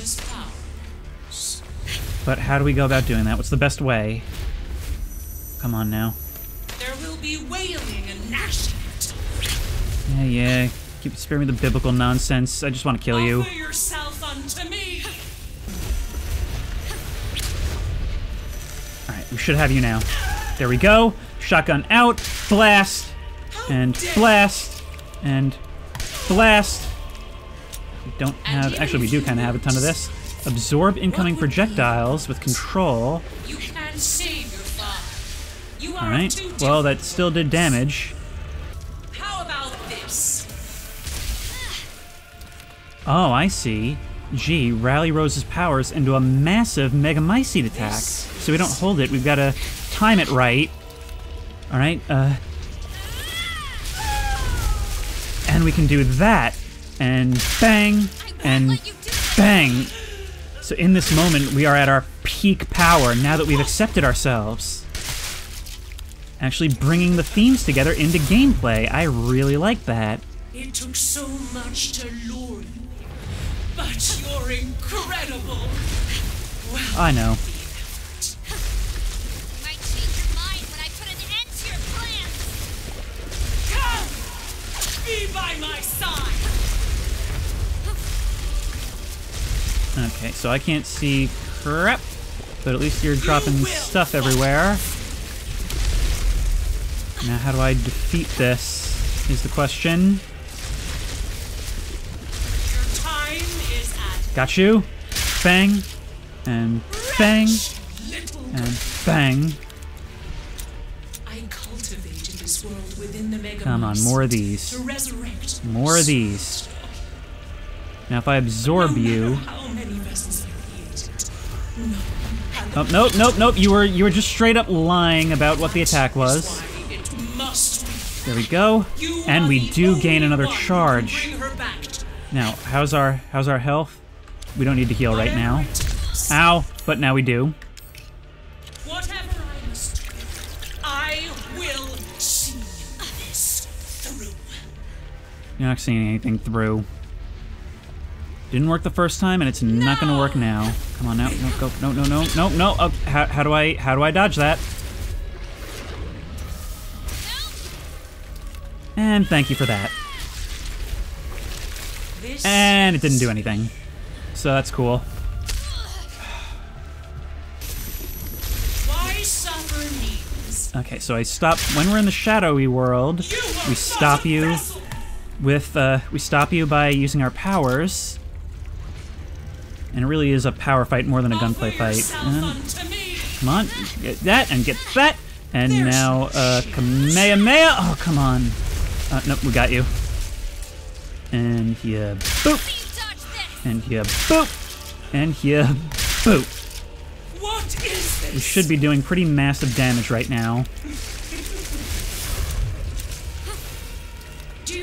but how do we go about doing that? What's the best way? Come on now. There will be wailing and gnashing. Yeah, spare me the biblical nonsense. I just want to kill you. Offer yourself unto me. Alright, we should have you now. There we go. Shotgun out. Blast. And blast. And blast. We don't have... Actually, we do kind of have a ton of this. Absorb incoming projectiles with control. You can save your father. You are Alright, too well, that still did damage. How about this? Oh, I see. G, rally Rose's powers into a massive Megamycete attack. So we don't hold it, we've got to time it right. Alright, and we can do that. And bang, and bang. So in this moment, we are at our peak power now that we've accepted ourselves. Actually bringing the themes together into gameplay. I really like that. It took so much to lure you here, but you're incredible. Well, I know. You might change your mind when I put an end to your plans. come, be by my side. Okay, so I can't see crap, but at least you're dropping stuff everywhere. Now, how do I defeat this, is the question. Your time is at Got you. Bang. And bang. little. And bang. I cultivated this world within the Mega Come on, more of these. to resurrect. More of these. Now, if I absorb you... How many vessels I created? Oh, nope, nope, nope. You were just straight up lying about what the attack was. Why it must be. There we go. You And are we the do gain only another one who can charge. bring her back to Now, how's our health? We don't need to heal right now. Ow, but now we do. Whatever I must do, I will see this through. You're not seeing anything through. Didn't work the first time, and it's not gonna work now. Come on now, no, go, no, no, no, no, no. Oh, how do I dodge that? And thank you for that. This And it didn't do anything, so that's cool. why suffer needs. Okay, so I stop when we're in the shadowy world. We stop you with we stop you by using our powers. And it really is a power fight more than a gunplay fight. And come on, get that and get that. And now, Kamehameha. Oh, come on. Nope, we got you. And here, boop. And here, boop. And here, boop. What is this? We should be doing pretty massive damage right now.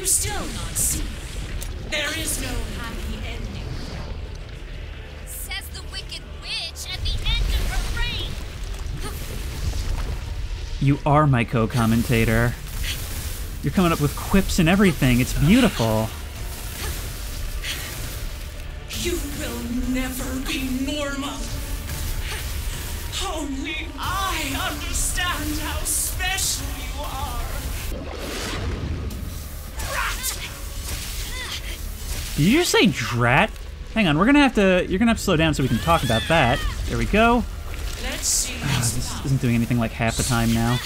still not see? There is no happy ending. Says the Wicked Witch at the end of her reign. You are my co-commentator. You're coming up with quips and everything. It's beautiful. You will never be normal. Only I understand how special you are. Rat! Did you just say drat? Hang on, you're gonna have to slow down so we can talk about that. There we go. Let's see. This isn't doing anything like half the time now.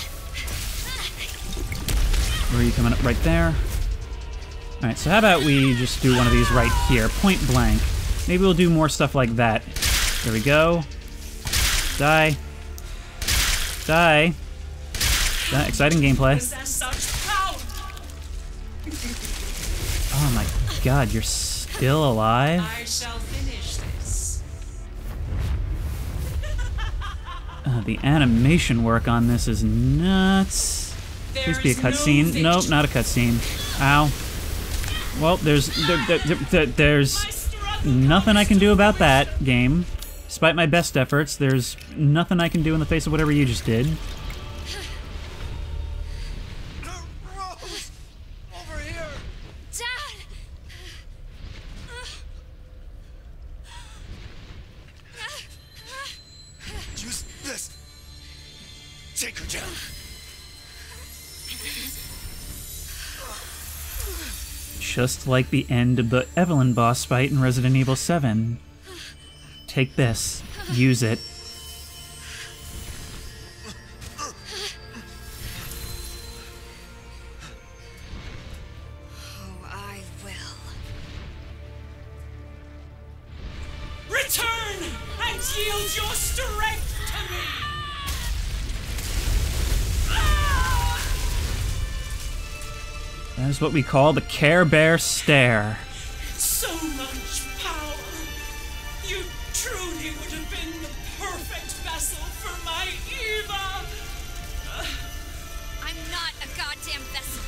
Where are you coming up? Right there. Alright, so how about we just do one of these right here, point blank. Maybe we'll do more stuff like that. There we go. Die. Die. Exciting gameplay. Possess such power. Oh my god, you're still alive? I shall finish this. The animation work on this is nuts. Please be a cutscene. Nope, not a cutscene. Ow. Well, there's nothing I can do about that game. Despite my best efforts, there's nothing I can do in the face of whatever you just did. Rose! Over here! Dad! Use this! Take her down! Just like the end of the Evelyn boss fight in Resident Evil 7. Take this. Use it. Oh, I will. Return and yield your strength to me. That is what we call the Care Bear Stare. So much power. You truly would have been the perfect vessel for my Eva. I'm not a goddamn vessel.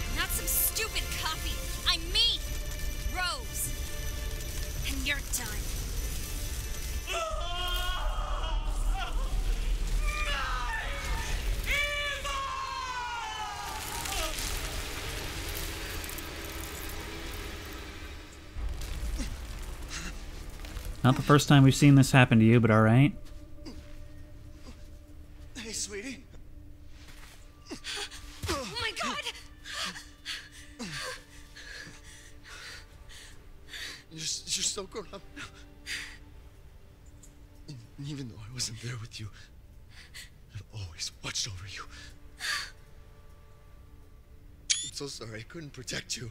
I'm not some stupid copy. I'm me, Rose. And you're done. Not the first time we've seen this happen to you, but alright. Hey, sweetie. Oh my god! You're so grown up now. And even though I wasn't there with you, I've always watched over you. I'm so sorry I couldn't protect you.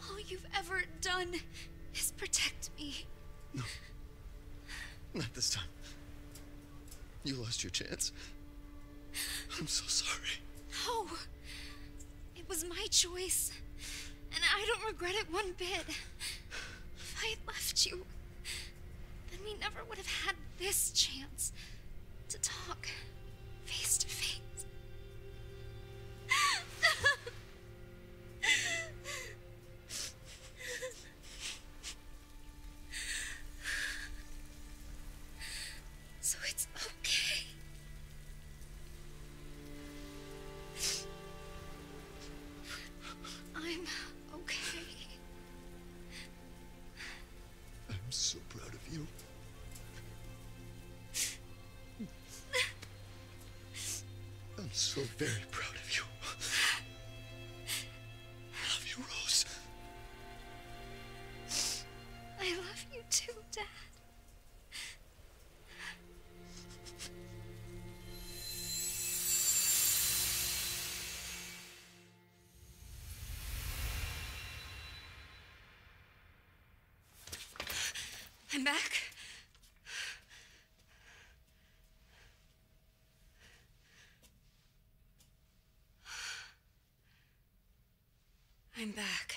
All you've ever done is protect me. No. Not this time. You lost your chance. I'm so sorry. No. It was my choice. And I don't regret it one bit. If I had left you, then we never would have had this chance to talk face to face. So it's okay. I'm okay. I'm so proud of you. I'm so very proud of you. I love you, Rose. I love you too, Dad. I'm back. I'm back.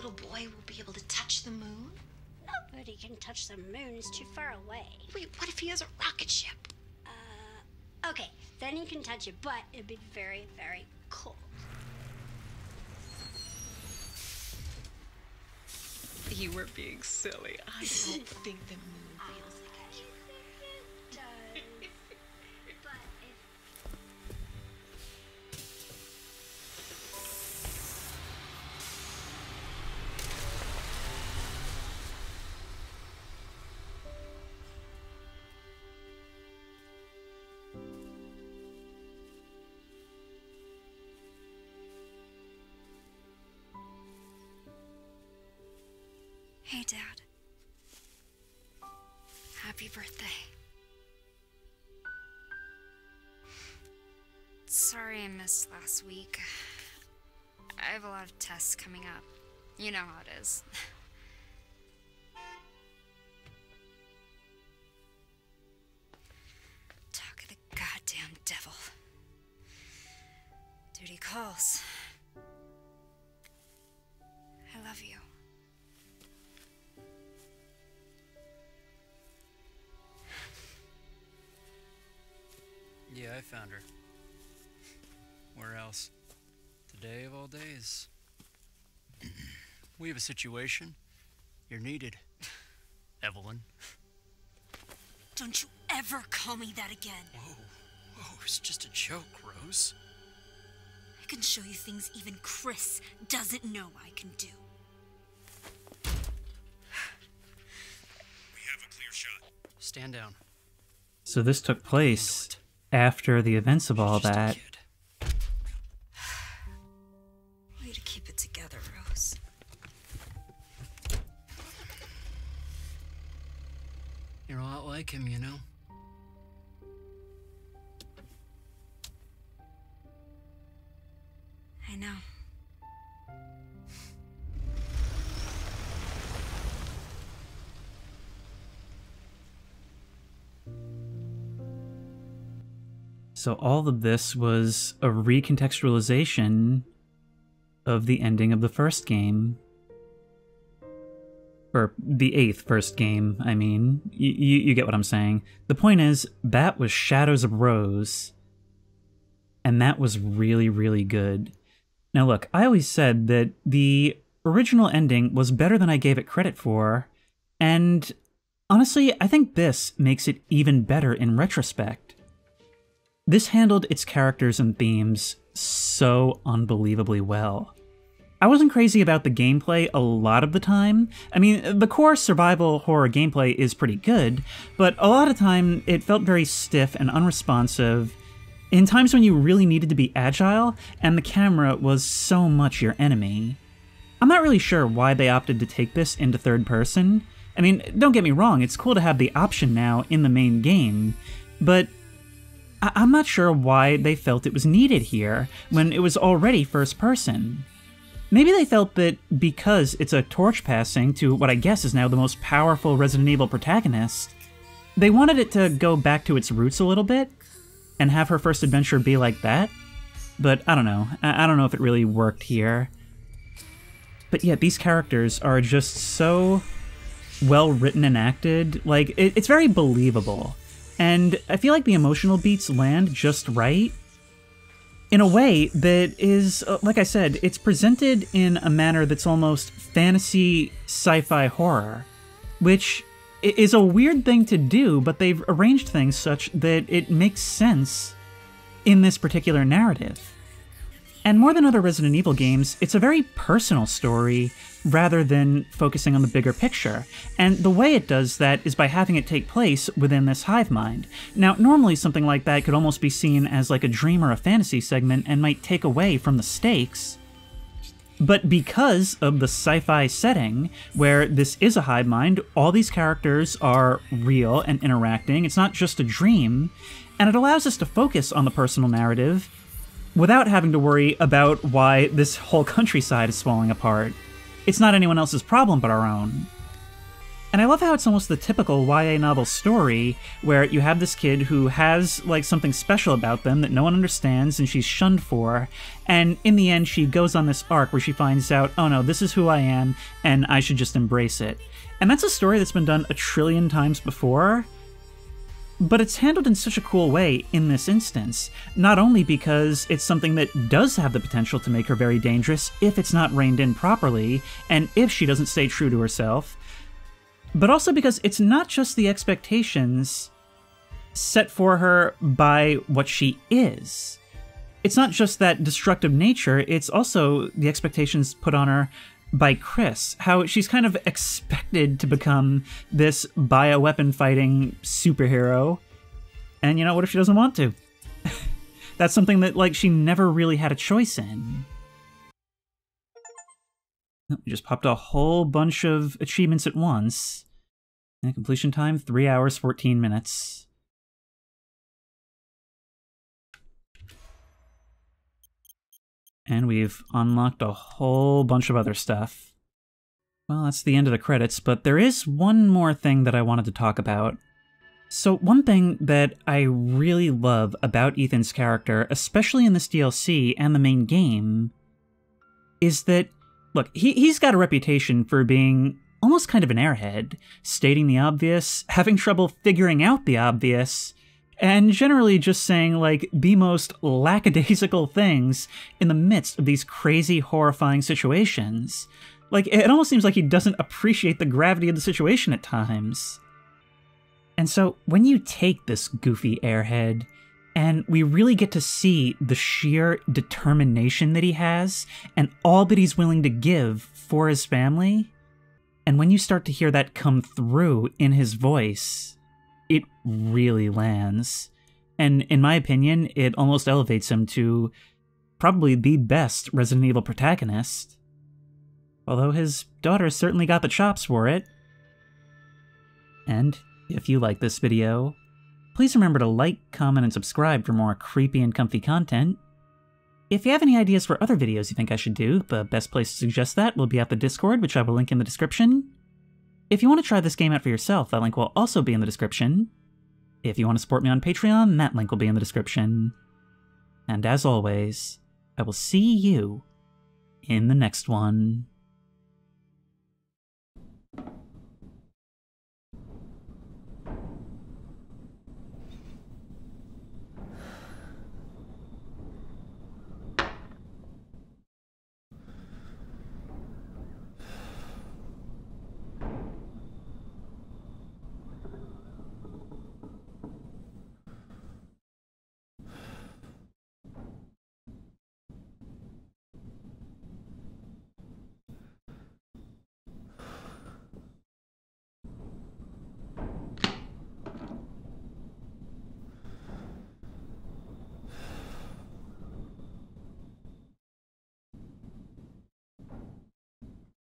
little boy will be able to touch the moon? Nobody can touch the moon, it's too far away. Wait, what if he has a rocket ship? Okay, then you can touch it, but it'd be very, very cold. You were being silly. I don't think the moon feels like it. It does. But Hey, Dad. Happy birthday. Sorry I missed last week. I have a lot of tests coming up. You know how it is. Talk of the goddamn devil. Duty calls. I love you. Yeah, I found her. Where else? Today of all days. We have a situation. You're needed, Evelyn. Don't you ever call me that again. Whoa, it's just a joke, Rose. I can show you things even Chris doesn't know I can do. We have a clear shot. Stand down. So this took place after the events of all Just a that. kid. Way to keep it together, Rose. You're a lot like him, you know? I know. So all of this was a recontextualization of the ending of the first game. Or the 8th first game, I mean. You get what I'm saying. The point is, that was Shadows of Rose. And that was really, really good. Now look, I always said that the original ending was better than I gave it credit for. And honestly, I think this makes it even better in retrospect. This handled its characters and themes so unbelievably well. I wasn't crazy about the gameplay a lot of the time. I mean, the core survival horror gameplay is pretty good, but a lot of time it felt very stiff and unresponsive in times when you really needed to be agile, and the camera was so much your enemy. I'm not really sure why they opted to take this into third person. I mean, don't get me wrong, it's cool to have the option now in the main game, but I'm not sure why they felt it was needed here when it was already first person. Maybe they felt that because it's a torch passing to what I guess is now the most powerful Resident Evil protagonist, they wanted it to go back to its roots a little bit and have her first adventure be like that. But I don't know. I don't know if it really worked here. But yeah, these characters are just so well written and acted. Like, it's very believable. And I feel like the emotional beats land just right in a way that is, like I said, it's presented in a manner that's almost fantasy sci-fi horror, which is a weird thing to do, but they've arranged things such that it makes sense in this particular narrative. And more than other Resident Evil games, it's a very personal story rather than focusing on the bigger picture. And the way it does that is by having it take place within this hive mind. Now, normally something like that could almost be seen as like a dream or a fantasy segment and might take away from the stakes. But because of the sci-fi setting, where this is a hive mind, all these characters are real and interacting, it's not just a dream, and it allows us to focus on the personal narrative without having to worry about why this whole countryside is falling apart. It's not anyone else's problem but our own. And I love how it's almost the typical YA novel story, where you have this kid who has, like, something special about them that no one understands and she's shunned for, and in the end she goes on this arc where she finds out, oh no, this is who I am, and I should just embrace it. And that's a story that's been done a trillion times before, but it's handled in such a cool way in this instance, not only because it's something that does have the potential to make her very dangerous if it's not reined in properly, and if she doesn't stay true to herself, but also because it's not just the expectations set for her by what she is. It's not just that destructive nature, it's also the expectations put on her by Chris, how she's kind of expected to become this bioweapon fighting superhero, and you know, what if she doesn't want to? That's something that, like, she never really had a choice in. We just popped a whole bunch of achievements at once. And completion time, 3 hours, 14 minutes. And we've unlocked a whole bunch of other stuff. Well, that's the end of the credits, but there is one more thing that I wanted to talk about. So one thing that I really love about Ethan's character, especially in this DLC and the main game, is that, look, he's got a reputation for being almost kind of an airhead, stating the obvious, having trouble figuring out the obvious, and generally just saying, like, the most lackadaisical things in the midst of these crazy, horrifying situations. Like, it almost seems like he doesn't appreciate the gravity of the situation at times. And so, when you take this goofy airhead, and we really get to see the sheer determination that he has, and all that he's willing to give for his family, and when you start to hear that come through in his voice, it really lands. And in my opinion, it almost elevates him to probably the best Resident Evil protagonist. Although his daughter certainly got the chops for it. And if you like this video, please remember to like, comment, and subscribe for more creepy and comfy content. If you have any ideas for other videos you think I should do, the best place to suggest that will be at the Discord, which I will link in the description. If you want to try this game out for yourself, that link will also be in the description. If you want to support me on Patreon, that link will be in the description. And as always, I will see you in the next one.